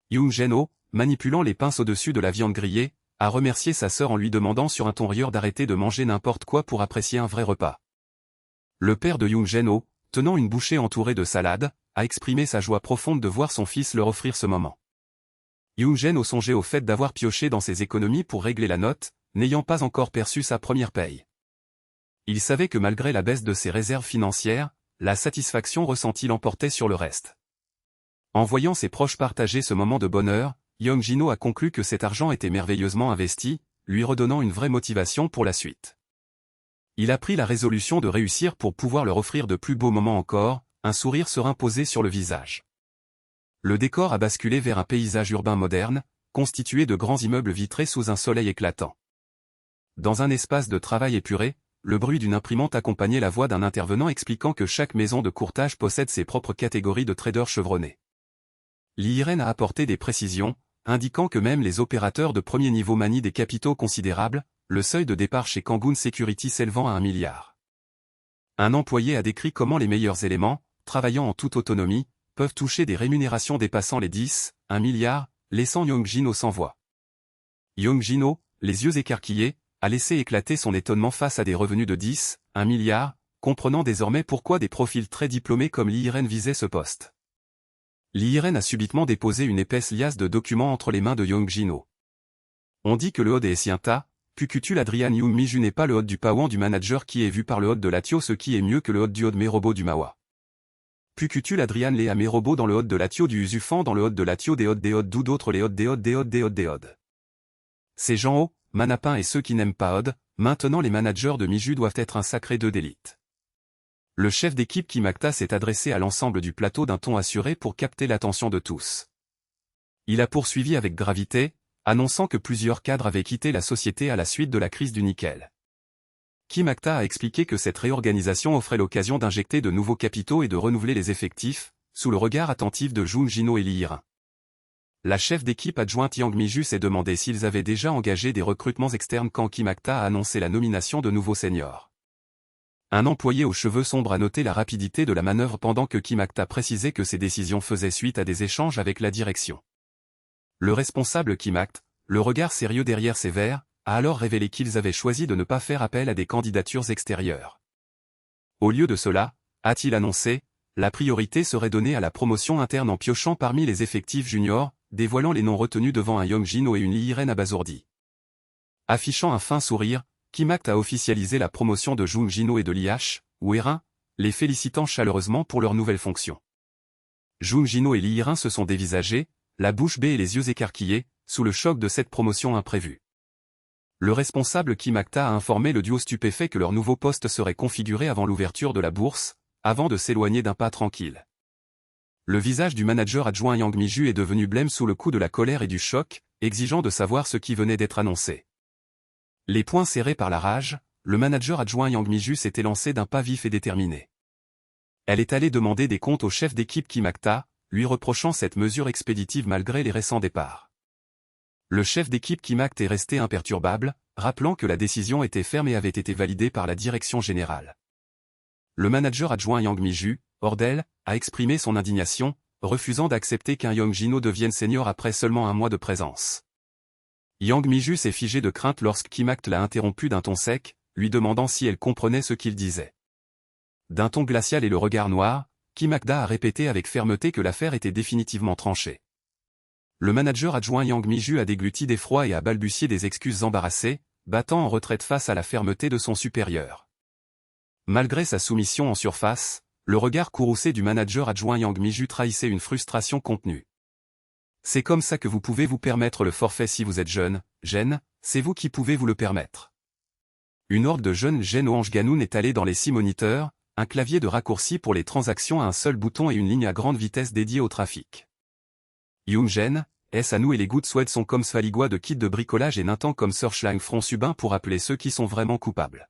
Young Jin-ho, manipulant les pinces au-dessus de la viande grillée, a remercié sa sœur en lui demandant sur un ton rieur d'arrêter de manger n'importe quoi pour apprécier un vrai repas. Le père de Young Jin-ho, tenant une bouchée entourée de salade, a exprimé sa joie profonde de voir son fils leur offrir ce moment. Young Jin-ho songeait au fait d'avoir pioché dans ses économies pour régler la note, n'ayant pas encore perçu sa première paye. Il savait que malgré la baisse de ses réserves financières, la satisfaction ressentie l'emportait sur le reste. En voyant ses proches partager ce moment de bonheur, Young Jin-ho a conclu que cet argent était merveilleusement investi, lui redonnant une vraie motivation pour la suite. Il a pris la résolution de réussir pour pouvoir leur offrir de plus beaux moments encore, un sourire serein posé sur le visage. Le décor a basculé vers un paysage urbain moderne, constitué de grands immeubles vitrés sous un soleil éclatant. Dans un espace de travail épuré, le bruit d'une imprimante accompagnait la voix d'un intervenant expliquant que chaque maison de courtage possède ses propres catégories de traders chevronnés. L'IRN a apporté des précisions, indiquant que même les opérateurs de premier niveau manient des capitaux considérables, le seuil de départ chez Kangun Security s'élevant à 1 milliard. Un employé a décrit comment les meilleurs éléments, travaillant en toute autonomie, peuvent toucher des rémunérations dépassant les 1 milliard, laissant Young Jin-ho sans voix. Young Jin-ho, les yeux écarquillés, a laissé éclater son étonnement face à des revenus de 1 milliard, comprenant désormais pourquoi des profils très diplômés comme l'IRN visaient ce poste. L'IRN a subitement déposé une épaisse liasse de documents entre les mains de Young Jin-ho. On dit que le HOD est Sienta, Pukutul Adrian Young Miju n'est pas le HOD du Pawan du manager qui est vu par le HOD de Latio, ce qui est mieux que le HOD du HOD Merobo du Mawa. Pukutul Adrian Lea Merobo dans le HOD de Latio du Usufan dans le HOD de Latio des HOD d'où d'autres les HOD des HOD des HOD des HOD des HOD. Ces gens-haut, Manapin et ceux qui n'aiment pas HOD, maintenant les managers de Miju doivent être un sacré deux d'élite. Le chef d'équipe Kimakta s'est adressé à l'ensemble du plateau d'un ton assuré pour capter l'attention de tous. Il a poursuivi avec gravité, annonçant que plusieurs cadres avaient quitté la société à la suite de la crise du nickel. Kimakta a expliqué que cette réorganisation offrait l'occasion d'injecter de nouveaux capitaux et de renouveler les effectifs, sous le regard attentif de Jun Jin-ho et Lee Irin. La chef d'équipe adjointe Yang Mi-ju s'est demandé s'ils avaient déjà engagé des recrutements externes quand Kimakta a annoncé la nomination de nouveaux seniors. Un employé aux cheveux sombres a noté la rapidité de la manœuvre pendant que Kimakta précisait que ces décisions faisaient suite à des échanges avec la direction. Le responsable Kimakta, le regard sérieux derrière ses verres, a alors révélé qu'ils avaient choisi de ne pas faire appel à des candidatures extérieures. Au lieu de cela, a-t-il annoncé, la priorité serait donnée à la promotion interne en piochant parmi les effectifs juniors, dévoilant les noms retenus devant un Young Jin-ho et une Lee Iren abasourdie. Affichant un fin sourire, Kimakta a officialisé la promotion de Jun Jin-ho et de Lee Irin, les félicitant chaleureusement pour leur nouvelle fonction. Jun Jin-ho et Lee Irin se sont dévisagés, la bouche bée et les yeux écarquillés, sous le choc de cette promotion imprévue. Le responsable Kimakta a informé le duo stupéfait que leur nouveau poste serait configuré avant l'ouverture de la bourse, avant de s'éloigner d'un pas tranquille. Le visage du manager adjoint Yang Mi-ju est devenu blême sous le coup de la colère et du choc, exigeant de savoir ce qui venait d'être annoncé. Les poings serrés par la rage, le manager adjoint Yang Mi-ju s'est élancé d'un pas vif et déterminé. Elle est allée demander des comptes au chef d'équipe Kimakta, lui reprochant cette mesure expéditive malgré les récents départs. Le chef d'équipe Kimakta est resté imperturbable, rappelant que la décision était ferme et avait été validée par la direction générale. Le manager adjoint Yang Mi-ju, hors d'elle, a exprimé son indignation, refusant d'accepter qu'un Young Jin-ho devienne senior après seulement un mois de présence. Yang Mi-ju s'est figé de crainte lorsque Kimakta l'a interrompu d'un ton sec, lui demandant si elle comprenait ce qu'il disait. D'un ton glacial et le regard noir, Kimakta a répété avec fermeté que l'affaire était définitivement tranchée. Le manager adjoint Yang Mi-ju a dégluti d'effroi et a balbutié des excuses embarrassées, battant en retraite face à la fermeté de son supérieur. Malgré sa soumission en surface, le regard courroucé du manager adjoint Yang Mi-ju trahissait une frustration contenue. C'est comme ça que vous pouvez vous permettre le forfait si vous êtes jeune, c'est vous qui pouvez vous le permettre. Une horde de jeunes Gen Orange Ganoun est allée dans les 6 moniteurs, un clavier de raccourci pour les transactions à un seul bouton et une ligne à grande vitesse dédiée au trafic. Young Gen, S-Anou et les Good Sweat sont comme Sfaligua de kit de bricolage et Nintan comme Searchline Front Subin pour appeler ceux qui sont vraiment coupables.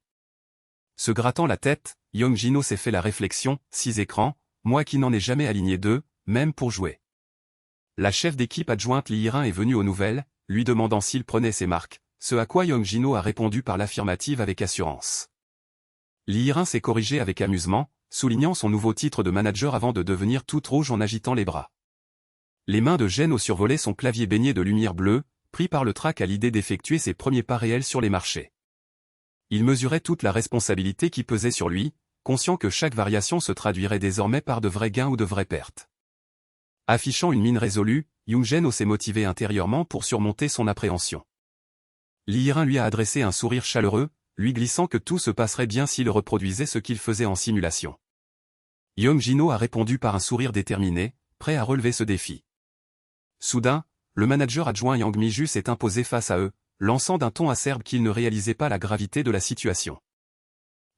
Se grattant la tête, Young Jin-ho s'est fait la réflexion, 6 écrans, moi qui n'en ai jamais aligné 2, même pour jouer. La chef d'équipe adjointe Lee Irin est venue aux nouvelles, lui demandant s'il prenait ses marques, ce à quoi Young Jin-ho a répondu par l'affirmative avec assurance. Lee Irin s'est corrigé avec amusement, soulignant son nouveau titre de manager avant de devenir toute rouge en agitant les bras. Les mains de Gen au survolait son clavier baigné de lumière bleue, pris par le trac à l'idée d'effectuer ses premiers pas réels sur les marchés. Il mesurait toute la responsabilité qui pesait sur lui, conscient que chaque variation se traduirait désormais par de vrais gains ou de vraies pertes. Affichant une mine résolue, Young Jin-ho s'est motivé intérieurement pour surmonter son appréhension. Lee Irin lui a adressé un sourire chaleureux, lui glissant que tout se passerait bien s'il reproduisait ce qu'il faisait en simulation. Young Jin-ho a répondu par un sourire déterminé, prêt à relever ce défi. Soudain, le manager adjoint Yang Mi-ju s'est imposé face à eux, lançant d'un ton acerbe qu'il ne réalisait pas la gravité de la situation.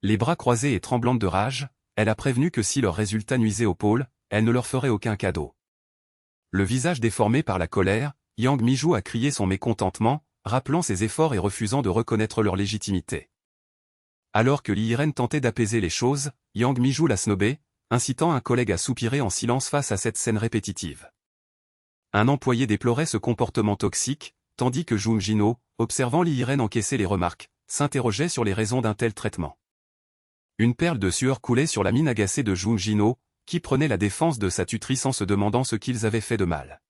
Les bras croisés et tremblantes de rage, elle a prévenu que si leurs résultats nuisaient au pôle, elle ne leur ferait aucun cadeau. Le visage déformé par la colère, Yang Mijou a crié son mécontentement, rappelant ses efforts et refusant de reconnaître leur légitimité. Alors que Li Yiren tentait d'apaiser les choses, Yang Mijou l'a snobé, incitant un collègue à soupirer en silence face à cette scène répétitive. Un employé déplorait ce comportement toxique, tandis que Jung Jino, observant Li Yiren encaisser les remarques, s'interrogeait sur les raisons d'un tel traitement. Une perle de sueur coulait sur la mine agacée de Jung Jino, qui prenait la défense de sa tutrice en se demandant ce qu'ils avaient fait de mal.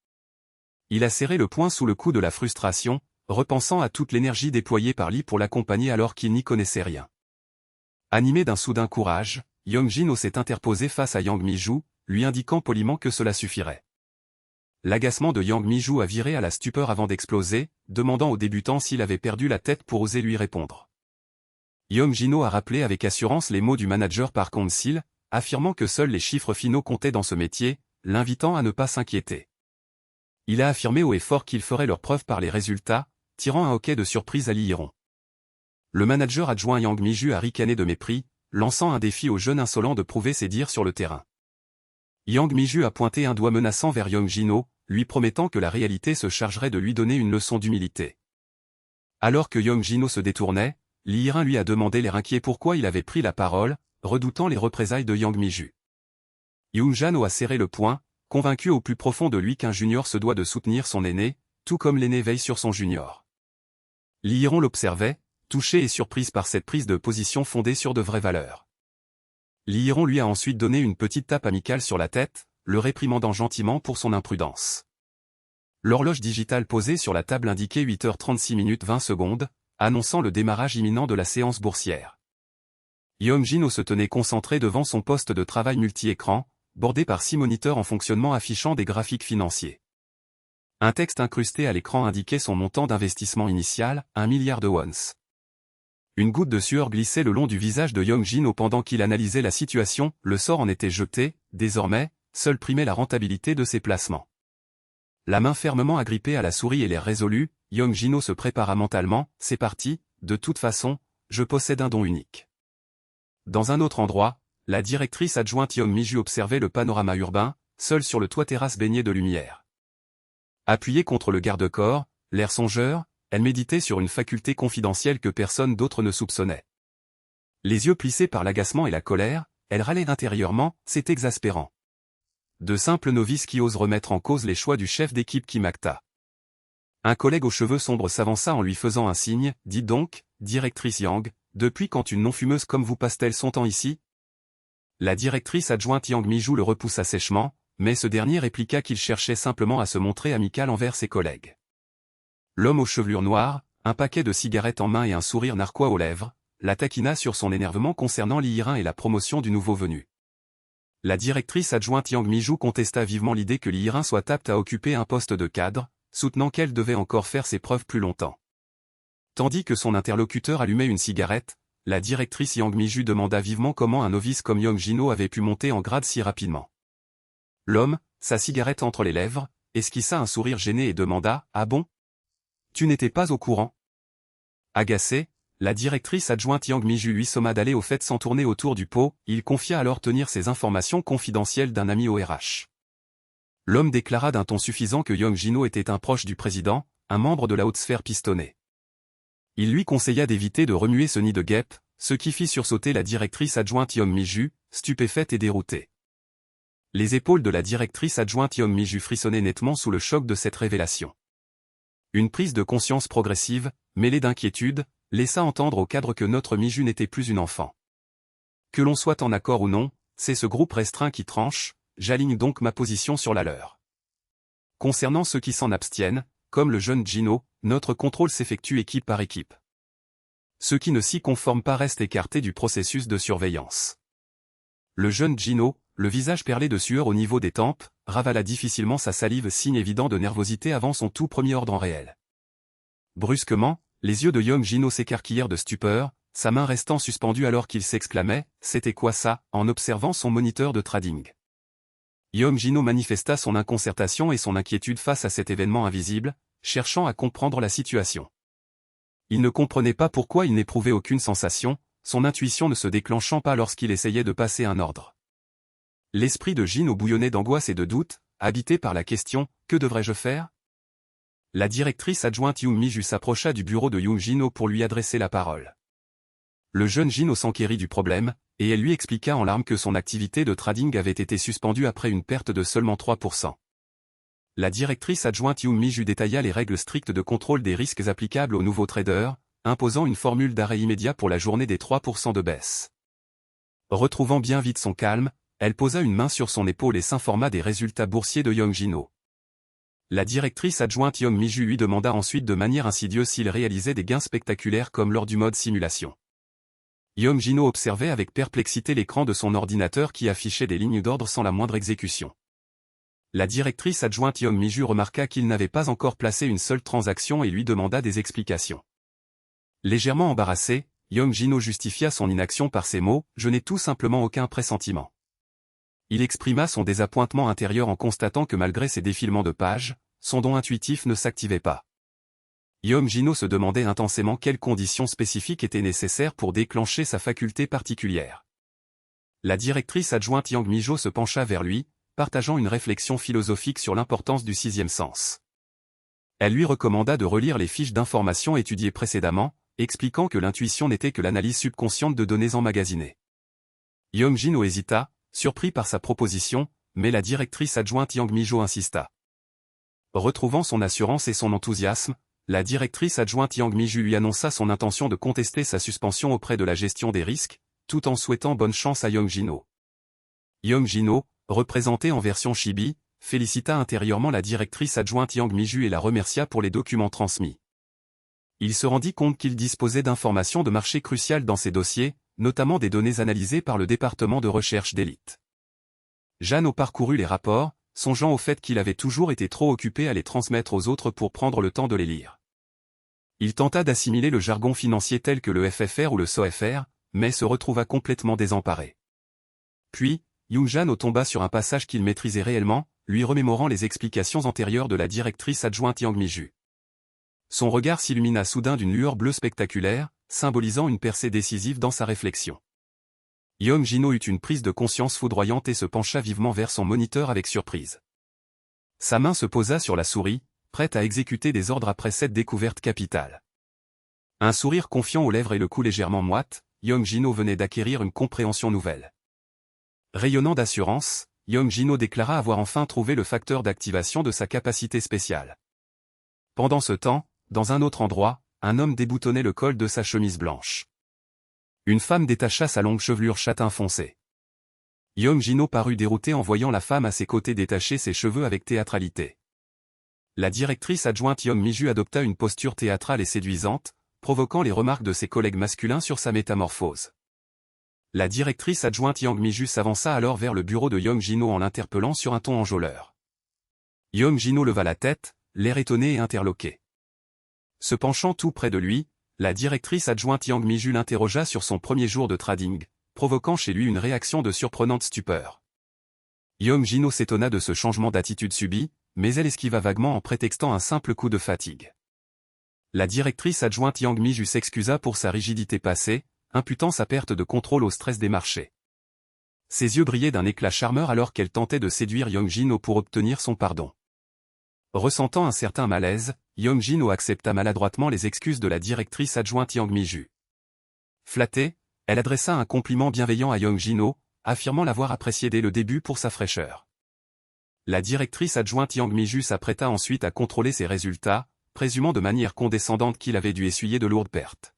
Il a serré le poing sous le coup de la frustration, repensant à toute l'énergie déployée par Li pour l'accompagner alors qu'il n'y connaissait rien. Animé d'un soudain courage, Yang Jino s'est interposé face à Yang Mijou, lui indiquant poliment que cela suffirait. L'agacement de Yang Mijou a viré à la stupeur avant d'exploser, demandant au débutant s'il avait perdu la tête pour oser lui répondre. Yang Jino a rappelé avec assurance les mots du manager par Council, affirmant que seuls les chiffres finaux comptaient dans ce métier, l'invitant à ne pas s'inquiéter. Il a affirmé haut et fort qu'il ferait leur preuve par les résultats, tirant un hoquet de surprise à Li Yiren. Le manager adjoint Yang Mijou a ricané de mépris, lançant un défi au jeune insolent de prouver ses dires sur le terrain. Yang Mijou a pointé un doigt menaçant vers Yang Jino, lui promettant que la réalité se chargerait de lui donner une leçon d'humilité. Alors que Yang Jino se détournait, Li Yiren lui a demandé l'air inquiet pourquoi il avait pris la parole, redoutant les représailles de Yang Mijou. Yung Jano a serré le poing, convaincu au plus profond de lui qu'un junior se doit de soutenir son aîné, tout comme l'aîné veille sur son junior. Li Yiren l'observait, touché et surprise par cette prise de position fondée sur de vraies valeurs. Li Yiren lui a ensuite donné une petite tape amicale sur la tête, le réprimandant gentiment pour son imprudence. L'horloge digitale posée sur la table indiquait 8h36 20 secondes, annonçant le démarrage imminent de la séance boursière. Yang Jino se tenait concentré devant son poste de travail multi-écran, bordé par 6 moniteurs en fonctionnement affichant des graphiques financiers. Un texte incrusté à l'écran indiquait son montant d'investissement initial, 1 milliard de wons. Une goutte de sueur glissait le long du visage de Yang Jino pendant qu'il analysait la situation, le sort en était jeté, désormais, seul primait la rentabilité de ses placements. La main fermement agrippée à la souris et l'air résolu, Yang Jino se prépara mentalement, c'est parti, de toute façon, je possède un don unique. Dans un autre endroit, la directrice adjointe Yang Mijou observait le panorama urbain, seule sur le toit terrasse baigné de lumière. Appuyée contre le garde-corps, l'air songeur, elle méditait sur une faculté confidentielle que personne d'autre ne soupçonnait. Les yeux plissés par l'agacement et la colère, elle râlait intérieurement, c'est exaspérant. De simples novices qui osent remettre en cause les choix du chef d'équipe Kim Akta. Un collègue aux cheveux sombres s'avança en lui faisant un signe, dites donc, directrice Yang, depuis quand une non-fumeuse comme vous passe-t-elle son temps ici? La directrice adjointe Yang Mijou le repoussa sèchement, mais ce dernier répliqua qu'il cherchait simplement à se montrer amical envers ses collègues. L'homme aux chevelures noires, un paquet de cigarettes en main et un sourire narquois aux lèvres, la taquina sur son énervement concernant Li Yiren et la promotion du nouveau venu. La directrice adjointe Yang Mijou contesta vivement l'idée que Li Yiren soit apte à occuper un poste de cadre, soutenant qu'elle devait encore faire ses preuves plus longtemps. Tandis que son interlocuteur allumait une cigarette, la directrice Yang Mijou demanda vivement comment un novice comme Yang Jino avait pu monter en grade si rapidement. L'homme, sa cigarette entre les lèvres, esquissa un sourire gêné et demanda « Ah bon? Tu n'étais pas au courant ?» Agacée, la directrice adjointe Yang Mijou lui somma d'aller au fait sans tourner autour du pot, il confia alors tenir ces informations confidentielles d'un ami au RH. L'homme déclara d'un ton suffisant que Yang Jino était un proche du président, un membre de la haute sphère pistonnée. Il lui conseilla d'éviter de remuer ce nid de guêpes, ce qui fit sursauter la directrice adjointe Yang Mijou, stupéfaite et déroutée. Les épaules de la directrice adjointe Yang Mijou frissonnaient nettement sous le choc de cette révélation. Une prise de conscience progressive, mêlée d'inquiétude, laissa entendre au cadre que notre Mijou n'était plus une enfant. Que l'on soit en accord ou non, c'est ce groupe restreint qui tranche, j'aligne donc ma position sur la leur. Concernant ceux qui s'en abstiennent, comme le jeune Jino, notre contrôle s'effectue équipe par équipe. Ceux qui ne s'y conforment pas restent écartés du processus de surveillance. Le jeune Jino, le visage perlé de sueur au niveau des tempes, ravala difficilement sa salive, signe évident de nervosité avant son tout premier ordre réel. Brusquement, les yeux de Yang Jino s'écarquillèrent de stupeur, sa main restant suspendue alors qu'il s'exclamait « C'était quoi ça ?» en observant son moniteur de trading. Yang Jino manifesta son inconcertation et son inquiétude face à cet événement invisible, cherchant à comprendre la situation. Il ne comprenait pas pourquoi il n'éprouvait aucune sensation, son intuition ne se déclenchant pas lorsqu'il essayait de passer un ordre. L'esprit de Jin bouillonnait d'angoisse et de doute, habité par la question « Que devrais-je faire ?» La directrice adjointe Young Mi-ju s'approcha du bureau de Young Jin pour lui adresser la parole. Le jeune Jin s'enquérit du problème, et elle lui expliqua en larmes que son activité de trading avait été suspendue après une perte de seulement 3%. La directrice adjointe Young Mi-ju détailla les règles strictes de contrôle des risques applicables aux nouveaux traders, imposant une formule d'arrêt immédiat pour la journée des 3% de baisse. Retrouvant bien vite son calme, elle posa une main sur son épaule et s'informa des résultats boursiers de Young Jin. La directrice adjointe Young Mi-ju lui demanda ensuite de manière insidieuse s'il réalisait des gains spectaculaires comme lors du mode simulation. Young Jin observait avec perplexité l'écran de son ordinateur qui affichait des lignes d'ordre sans la moindre exécution. La directrice adjointe Young Mi-ju remarqua qu'il n'avait pas encore placé une seule transaction et lui demanda des explications. Légèrement embarrassé, Young Jin justifia son inaction par ces mots « Je n'ai tout simplement aucun pressentiment ». Il exprima son désappointement intérieur en constatant que malgré ses défilements de pages, son don intuitif ne s'activait pas. Young Jin se demandait intensément quelles conditions spécifiques étaient nécessaires pour déclencher sa faculté particulière. La directrice adjointe Young Mi-ju se pencha vers lui, partageant une réflexion philosophique sur l'importance du sixième sens. Elle lui recommanda de relire les fiches d'information étudiées précédemment, expliquant que l'intuition n'était que l'analyse subconsciente de données emmagasinées. Young Jin hésita, surpris par sa proposition, mais la directrice adjointe Young Mi-ju insista. Retrouvant son assurance et son enthousiasme, la directrice adjointe Young Mi-ju lui annonça son intention de contester sa suspension auprès de la gestion des risques, tout en souhaitant bonne chance à Young Jin. Young Jin, représenté en version chibi, félicita intérieurement la directrice adjointe Young Mi-ju et la remercia pour les documents transmis. Il se rendit compte qu'il disposait d'informations de marché cruciales dans ses dossiers, notamment des données analysées par le département de recherche d'élite. Jeanne parcourut les rapports, songeant au fait qu'il avait toujours été trop occupé à les transmettre aux autres pour prendre le temps de les lire. Il tenta d'assimiler le jargon financier tel que le FFR ou le SOFR, mais se retrouva complètement désemparé. Puis, Young Jin tomba sur un passage qu'il maîtrisait réellement, lui remémorant les explications antérieures de la directrice adjointe Young Mi-ju. Son regard s'illumina soudain d'une lueur bleue spectaculaire, symbolisant une percée décisive dans sa réflexion. Young Jin eut une prise de conscience foudroyante et se pencha vivement vers son moniteur avec surprise. Sa main se posa sur la souris, prête à exécuter des ordres après cette découverte capitale. Un sourire confiant aux lèvres et le cou légèrement moite, Young Jin venait d'acquérir une compréhension nouvelle. Rayonnant d'assurance, Young Jin déclara avoir enfin trouvé le facteur d'activation de sa capacité spéciale. Pendant ce temps, dans un autre endroit, un homme déboutonnait le col de sa chemise blanche. Une femme détacha sa longue chevelure châtain foncé. Young Jin parut dérouté en voyant la femme à ses côtés détacher ses cheveux avec théâtralité. La directrice adjointe Young Mi-ju adopta une posture théâtrale et séduisante, provoquant les remarques de ses collègues masculins sur sa métamorphose. La directrice adjointe Young Mi-ju s'avança alors vers le bureau de Young Jin en l'interpellant sur un ton enjôleur. Young Jin leva la tête, l'air étonné et interloqué. Se penchant tout près de lui, la directrice adjointe Young Mi-ju l'interrogea sur son premier jour de trading, provoquant chez lui une réaction de surprenante stupeur. Young Jin s'étonna de ce changement d'attitude subi, mais elle esquiva vaguement en prétextant un simple coup de fatigue. La directrice adjointe Young Mi-ju s'excusa pour sa rigidité passée, imputant sa perte de contrôle au stress des marchés. Ses yeux brillaient d'un éclat charmeur alors qu'elle tentait de séduire Young Jin pour obtenir son pardon. Ressentant un certain malaise, Young Jin accepta maladroitement les excuses de la directrice adjointe Young Mi-ju. Flattée, elle adressa un compliment bienveillant à Young Jin, affirmant l'avoir apprécié dès le début pour sa fraîcheur. La directrice adjointe Young Mi-ju s'apprêta ensuite à contrôler ses résultats, présumant de manière condescendante qu'il avait dû essuyer de lourdes pertes.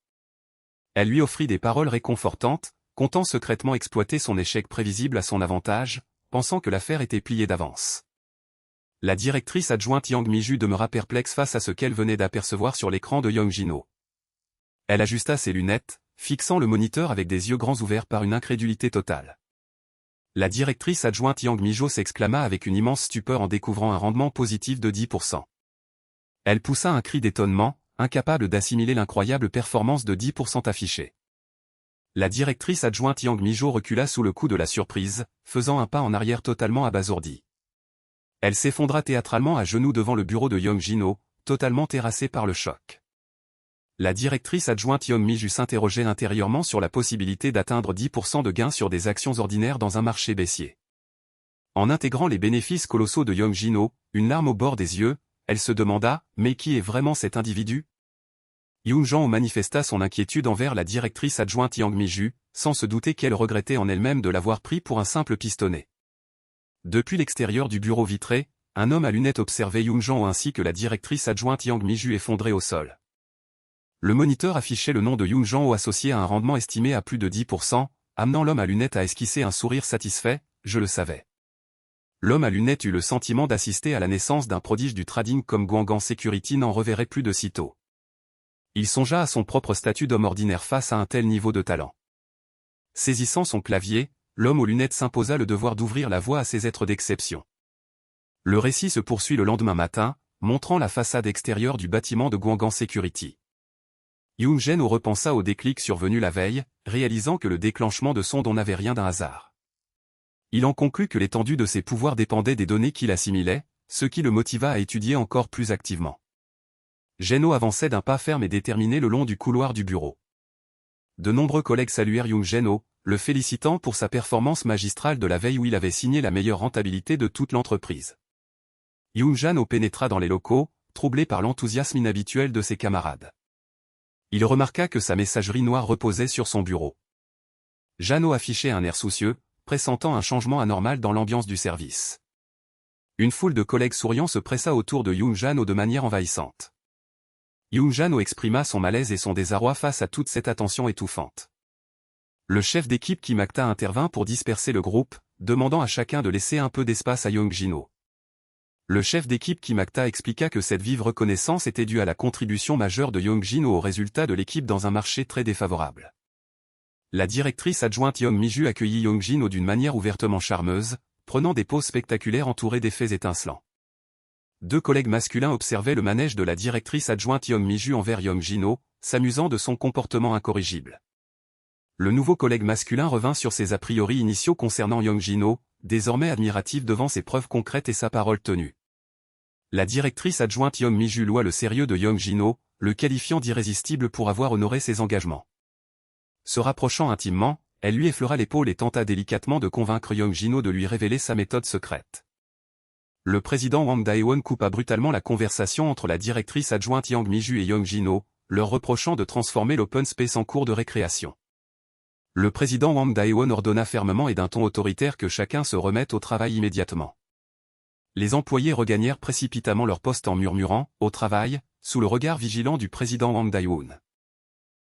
Elle lui offrit des paroles réconfortantes, comptant secrètement exploiter son échec prévisible à son avantage, pensant que l'affaire était pliée d'avance. La directrice adjointe Young Mi-ju demeura perplexe face à ce qu'elle venait d'apercevoir sur l'écran de Young Jin. Elle ajusta ses lunettes, fixant le moniteur avec des yeux grands ouverts par une incrédulité totale. La directrice adjointe Young Mi-ju s'exclama avec une immense stupeur en découvrant un rendement positif de 10%. Elle poussa un cri d'étonnement, incapable d'assimiler l'incroyable performance de 10% affichée. La directrice adjointe Young Mi-ju recula sous le coup de la surprise, faisant un pas en arrière totalement abasourdi. Elle s'effondra théâtralement à genoux devant le bureau de Young Jin, totalement terrassée par le choc. La directrice adjointe Young Mi-ju s'interrogeait intérieurement sur la possibilité d'atteindre 10% de gains sur des actions ordinaires dans un marché baissier. En intégrant les bénéfices colossaux de Young Jin-ho, une larme au bord des yeux, elle se demanda « Mais qui est vraiment cet individu ?» Yoon Jang-ho manifesta son inquiétude envers la directrice adjointe Yang Mi-ju, sans se douter qu'elle regrettait en elle-même de l'avoir pris pour un simple pistonné. Depuis l'extérieur du bureau vitré, un homme à lunettes observait Yoon Jang-ho ainsi que la directrice adjointe Yang Mi-ju effondrée au sol. Le moniteur affichait le nom de Yoon Jang-ho associé à un rendement estimé à plus de 10%, amenant l'homme à lunettes à esquisser un sourire satisfait, « Je le savais ». L'homme à lunettes eut le sentiment d'assister à la naissance d'un prodige du trading comme Guanggang Security n'en reverrait plus de sitôt. Il songea à son propre statut d'homme ordinaire face à un tel niveau de talent. Saisissant son clavier, l'homme aux lunettes s'imposa le devoir d'ouvrir la voie à ces êtres d'exception. Le récit se poursuit le lendemain matin, montrant la façade extérieure du bâtiment de Guanggang Security. Yoon Jang-ho repensa au déclic survenu la veille, réalisant que le déclenchement de son don n'avait rien d'un hasard. Il en conclut que l'étendue de ses pouvoirs dépendait des données qu'il assimilait, ce qui le motiva à étudier encore plus activement. Jang-ho avançait d'un pas ferme et déterminé le long du couloir du bureau. De nombreux collègues saluèrent Yoon Jang-ho, le félicitant pour sa performance magistrale de la veille où il avait signé la meilleure rentabilité de toute l'entreprise. Yoon Jang-ho pénétra dans les locaux, troublé par l'enthousiasme inhabituel de ses camarades. Il remarqua que sa messagerie noire reposait sur son bureau. Jang-ho affichait un air soucieux, pressentant un changement anormal dans l'ambiance du service. Une foule de collègues souriants se pressa autour de Yoon Jang-ho de manière envahissante. Yoon Jang-ho exprima son malaise et son désarroi face à toute cette attention étouffante. Le chef d'équipe Kim Hak-ta intervint pour disperser le groupe, demandant à chacun de laisser un peu d'espace à Young Jin-ho. Le chef d'équipe Kim Hak-ta expliqua que cette vive reconnaissance était due à la contribution majeure de Young Jin-ho au résultat de l'équipe dans un marché très défavorable. La directrice adjointe Young Mi-ju accueillit Young Jin-ho d'une manière ouvertement charmeuse, prenant des poses spectaculaires entourées d'effets étincelants. Deux collègues masculins observaient le manège de la directrice adjointe Young Mi-ju envers Young Jin-ho, s'amusant de son comportement incorrigible. Le nouveau collègue masculin revint sur ses a priori initiaux concernant Young Jin-ho, désormais admiratif devant ses preuves concrètes et sa parole tenue. La directrice adjointe Young Mi-ju loua le sérieux de Young Jin-ho, le qualifiant d'irrésistible pour avoir honoré ses engagements. Se rapprochant intimement, elle lui effleura l'épaule et tenta délicatement de convaincre Young Jin-ho de lui révéler sa méthode secrète. Le président Wang Dae-won coupa brutalement la conversation entre la directrice adjointe Yang Mi-ju et Young Jin-ho, leur reprochant de transformer l'open space en cours de récréation. Le président Wang Dae-won ordonna fermement et d'un ton autoritaire que chacun se remette au travail immédiatement. Les employés regagnèrent précipitamment leur poste en murmurant « Au travail », sous le regard vigilant du président Wang Dae-won.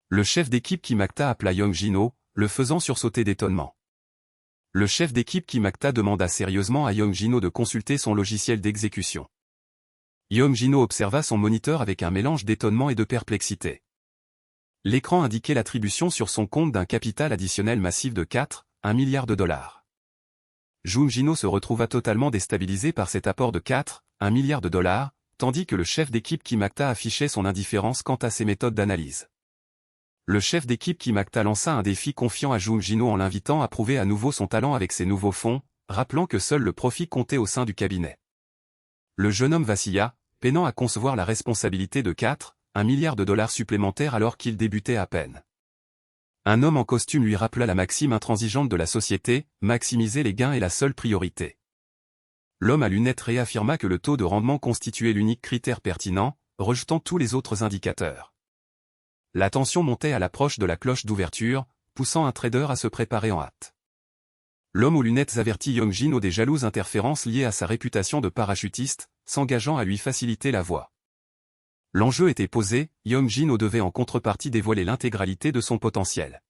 Le chef d'équipe Kim Hak-ta appela Young Jin-ho, le faisant sursauter d'étonnement. Le chef d'équipe Kim Hak-ta demanda sérieusement à Young Jin-ho de consulter son logiciel d'exécution. Young Jin-ho observa son moniteur avec un mélange d'étonnement et de perplexité. L'écran indiquait l'attribution sur son compte d'un capital additionnel massif de 4,1 milliards de dollars. Young Jin-ho se retrouva totalement déstabilisé par cet apport de 4,1 milliards de dollars, tandis que le chef d'équipe Kim Hak-ta affichait son indifférence quant à ses méthodes d'analyse. Le chef d'équipe Kim Hak-ta lança un défi confiant à Young Jin-ho en l'invitant à prouver à nouveau son talent avec ses nouveaux fonds, rappelant que seul le profit comptait au sein du cabinet. Le jeune homme vacilla, peinant à concevoir la responsabilité de 4,1 milliards de dollars supplémentaires alors qu'il débutait à peine. Un homme en costume lui rappela la maxime intransigeante de la société, maximiser les gains est la seule priorité. L'homme à lunettes réaffirma que le taux de rendement constituait l'unique critère pertinent, rejetant tous les autres indicateurs. La tension montait à l'approche de la cloche d'ouverture, poussant un trader à se préparer en hâte. L'homme aux lunettes avertit Young Jin-ho des jalouses interférences liées à sa réputation de parachutiste, s'engageant à lui faciliter la voie. L'enjeu était posé, Young Jin-ho devait en contrepartie dévoiler l'intégralité de son potentiel.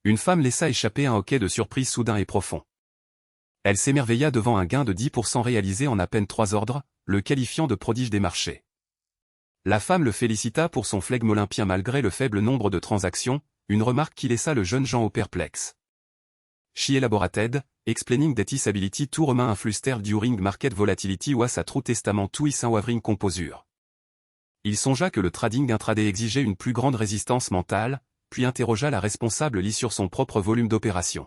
Une femme laissa échapper un hoquet de surprise soudain et profond. Elle s'émerveilla devant un gain de 10% réalisé en à peine 3 ordres, le qualifiant de prodige des marchés. La femme le félicita pour son flegme olympien malgré le faible nombre de transactions, une remarque qui laissa le jeune Jean perplexe. She elaborated, explaining that his ability to remain influstered during market volatility was a true testament to his unwavering composure. Il songea que le trading intraday exigeait une plus grande résistance mentale, puis interrogea la responsable Lee sur son propre volume d'opération.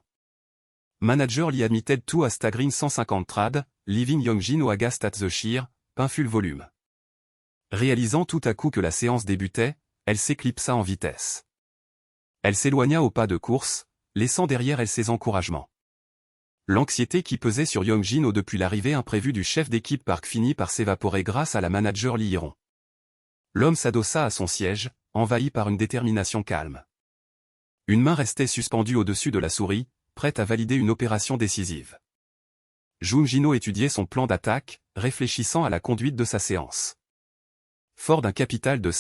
Manager Lee admitted to a staggering 150 trades, leaving Young Jin-ho aghast at the sheer, painful volume. Réalisant tout à coup que la séance débutait, elle s'éclipsa en vitesse. Elle s'éloigna au pas de course, laissant derrière elle ses encouragements. L'anxiété qui pesait sur Young Jin-ho depuis l'arrivée imprévue du chef d'équipe Park finit par s'évaporer grâce à la manager Lee Hee-ron. L'homme s'adossa à son siège, envahi par une détermination calme. Une main restait suspendue au-dessus de la souris, prête à valider une opération décisive. Jung Jin-ho étudiait son plan d'attaque, réfléchissant à la conduite de sa séance. Fort d'un capital de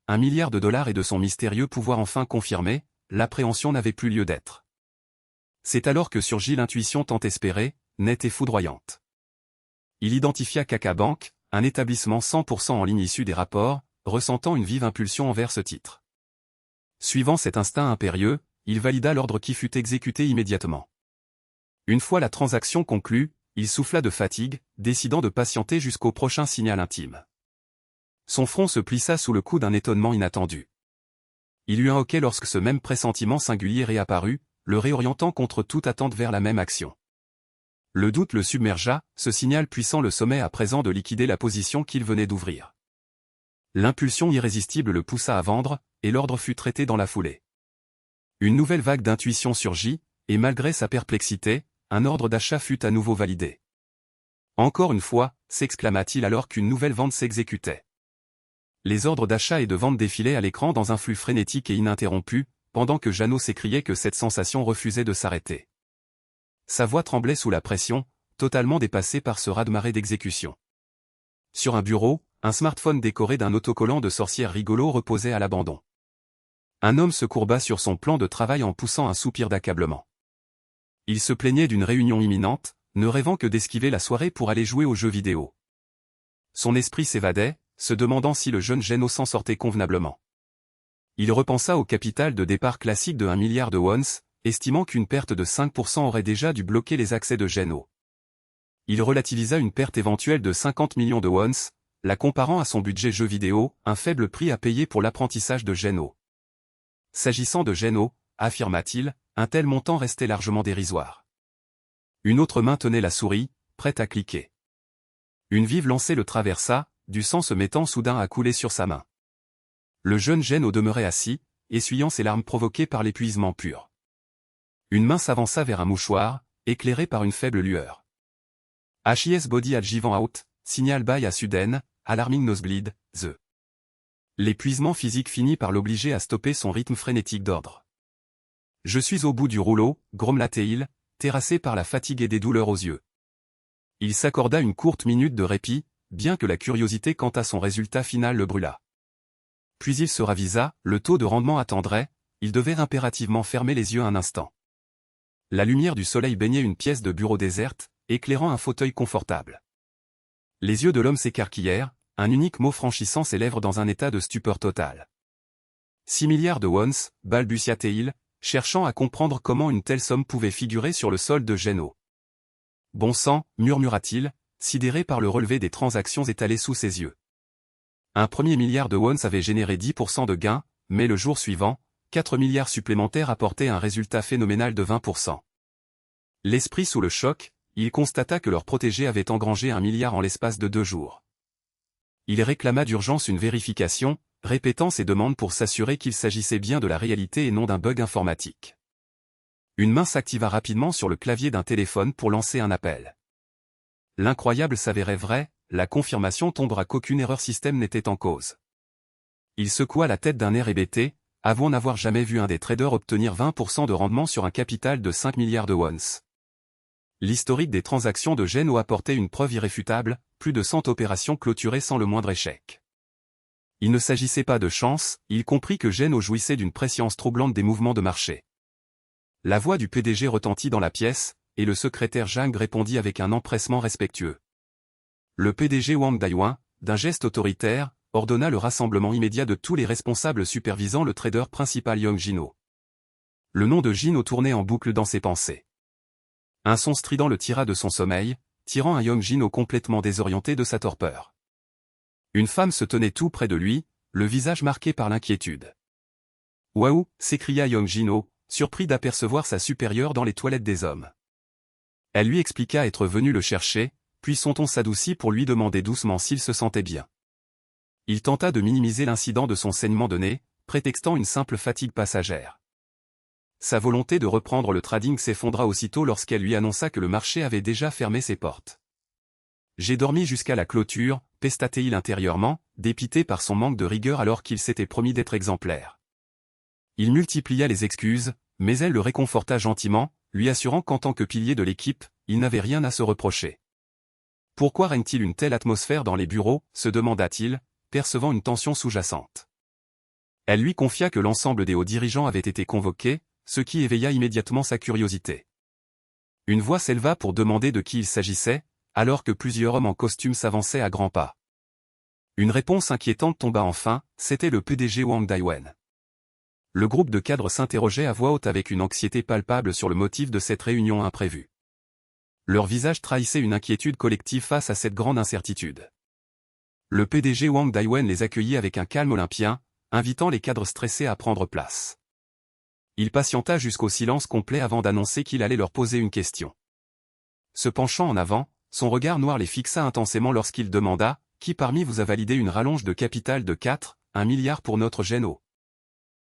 1 milliard de dollars et de son mystérieux pouvoir enfin confirmé, l'appréhension n'avait plus lieu d'être. C'est alors que surgit l'intuition tant espérée, nette et foudroyante. Il identifia KakaBank, un établissement 100% en ligne issu des rapports, ressentant une vive impulsion envers ce titre. Suivant cet instinct impérieux, il valida l'ordre qui fut exécuté immédiatement. Une fois la transaction conclue, il souffla de fatigue, décidant de patienter jusqu'au prochain signal intime. Son front se plissa sous le coup d'un étonnement inattendu. Il eut un hoquet lorsque ce même pressentiment singulier réapparut, le réorientant contre toute attente vers la même action. Le doute le submergea, ce signal puissant le sommait à présent de liquider la position qu'il venait d'ouvrir. L'impulsion irrésistible le poussa à vendre, et l'ordre fut traité dans la foulée. Une nouvelle vague d'intuition surgit, et malgré sa perplexité, un ordre d'achat fut à nouveau validé. Encore une fois, s'exclama-t-il alors qu'une nouvelle vente s'exécutait. Les ordres d'achat et de vente défilaient à l'écran dans un flux frénétique et ininterrompu, pendant que Jeannot s'écriait que cette sensation refusait de s'arrêter. Sa voix tremblait sous la pression, totalement dépassée par ce raz-de-marée d'exécution. Sur un bureau, un smartphone décoré d'un autocollant de sorcière rigolo reposait à l'abandon. Un homme se courba sur son plan de travail en poussant un soupir d'accablement. Il se plaignait d'une réunion imminente, ne rêvant que d'esquiver la soirée pour aller jouer aux jeux vidéo. Son esprit s'évadait, se demandant si le jeune Jeannot s'en sortait convenablement. Il repensa au capital de départ classique de 1 milliard de wons, estimant qu'une perte de 5% aurait déjà dû bloquer les accès de Jeannot. Il relativisa une perte éventuelle de 50 millions de wons, la comparant à son budget jeu vidéo, un faible prix à payer pour l'apprentissage de Jeannot. S'agissant de Jeannot, affirma-t-il, un tel montant restait largement dérisoire. Une autre main tenait la souris, prête à cliquer. Une vive lancée le traversa, du sang se mettant soudain à couler sur sa main. Le jeune Jeannot demeurait assis, essuyant ses larmes provoquées par l'épuisement pur. Une main s'avança vers un mouchoir, éclairé par une faible lueur. HIS body adjuvant out, signal by a sudden, alarming nosebleed, the. L'épuisement physique finit par l'obliger à stopper son rythme frénétique d'ordre. Je suis au bout du rouleau, grommela-t-il, terrassé par la fatigue et des douleurs aux yeux. Il s'accorda une courte minute de répit, bien que la curiosité quant à son résultat final le brûlât. Puis il se ravisa, le taux de rendement attendrait, il devait impérativement fermer les yeux un instant. La lumière du soleil baignait une pièce de bureau déserte, éclairant un fauteuil confortable. Les yeux de l'homme s'écarquillèrent, un unique mot franchissant ses lèvres dans un état de stupeur totale. 6 milliards de wons, balbutia-t-il, cherchant à comprendre comment une telle somme pouvait figurer sur le sol de Jeannot. Bon sang, murmura-t-il, sidéré par le relevé des transactions étalées sous ses yeux. Un premier milliard de wons avait généré 10% de gains, mais le jour suivant, 4 milliards supplémentaires apportaient un résultat phénoménal de 20%. L'esprit sous le choc, il constata que leur protégé avait engrangé 1 milliard en l'espace de 2 jours. Il réclama d'urgence une vérification, répétant ses demandes pour s'assurer qu'il s'agissait bien de la réalité et non d'un bug informatique. Une main s'activa rapidement sur le clavier d'un téléphone pour lancer un appel. L'incroyable s'avérait vrai, la confirmation tombera qu'aucune erreur système n'était en cause. Il secoua la tête d'un air hébété, avouant n'avoir jamais vu un des traders obtenir 20% de rendement sur un capital de 5 milliards de wons. L'historique des transactions de Jeannot apportait une preuve irréfutable, plus de 100 opérations clôturées sans le moindre échec. Il ne s'agissait pas de chance, il comprit que Jeannot jouissait d'une prescience troublante des mouvements de marché. La voix du PDG retentit dans la pièce, et le secrétaire Zhang répondit avec un empressement respectueux. Le PDG Wang Daiwan, d'un geste autoritaire, ordonna le rassemblement immédiat de tous les responsables supervisant le trader principal Young Jin-ho. Le nom de Jin-ho tournait en boucle dans ses pensées. Un son strident le tira de son sommeil, tirant un Young Jin-ho complètement désorienté de sa torpeur. Une femme se tenait tout près de lui, le visage marqué par l'inquiétude. « Waouh !» s'écria Young Jin-ho, surpris d'apercevoir sa supérieure dans les toilettes des hommes. Elle lui expliqua être venue le chercher, puis son ton s'adoucit pour lui demander doucement s'il se sentait bien. Il tenta de minimiser l'incident de son saignement de nez, prétextant une simple fatigue passagère. Sa volonté de reprendre le trading s'effondra aussitôt lorsqu'elle lui annonça que le marché avait déjà fermé ses portes. « J'ai dormi jusqu'à la clôture », pestatait-il intérieurement, dépité par son manque de rigueur alors qu'il s'était promis d'être exemplaire. Il multiplia les excuses, mais elle le réconforta gentiment, lui assurant qu'en tant que pilier de l'équipe, il n'avait rien à se reprocher. « Pourquoi règne-t-il une telle atmosphère dans les bureaux ?» se demanda-t-il, percevant une tension sous-jacente. Elle lui confia que l'ensemble des hauts dirigeants avaient été convoqués, ce qui éveilla immédiatement sa curiosité. Une voix s'éleva pour demander de qui il s'agissait, alors que plusieurs hommes en costume s'avançaient à grands pas. Une réponse inquiétante tomba enfin, c'était le PDG Wang Daiwen. Le groupe de cadres s'interrogeait à voix haute avec une anxiété palpable sur le motif de cette réunion imprévue. Leur visage trahissait une inquiétude collective face à cette grande incertitude. Le PDG Wang Daiwen les accueillit avec un calme olympien, invitant les cadres stressés à prendre place. Il patienta jusqu'au silence complet avant d'annoncer qu'il allait leur poser une question. Se penchant en avant, son regard noir les fixa intensément lorsqu'il demanda « Qui parmi vous a validé une rallonge de capital de 1 milliard pour notre Geno ?»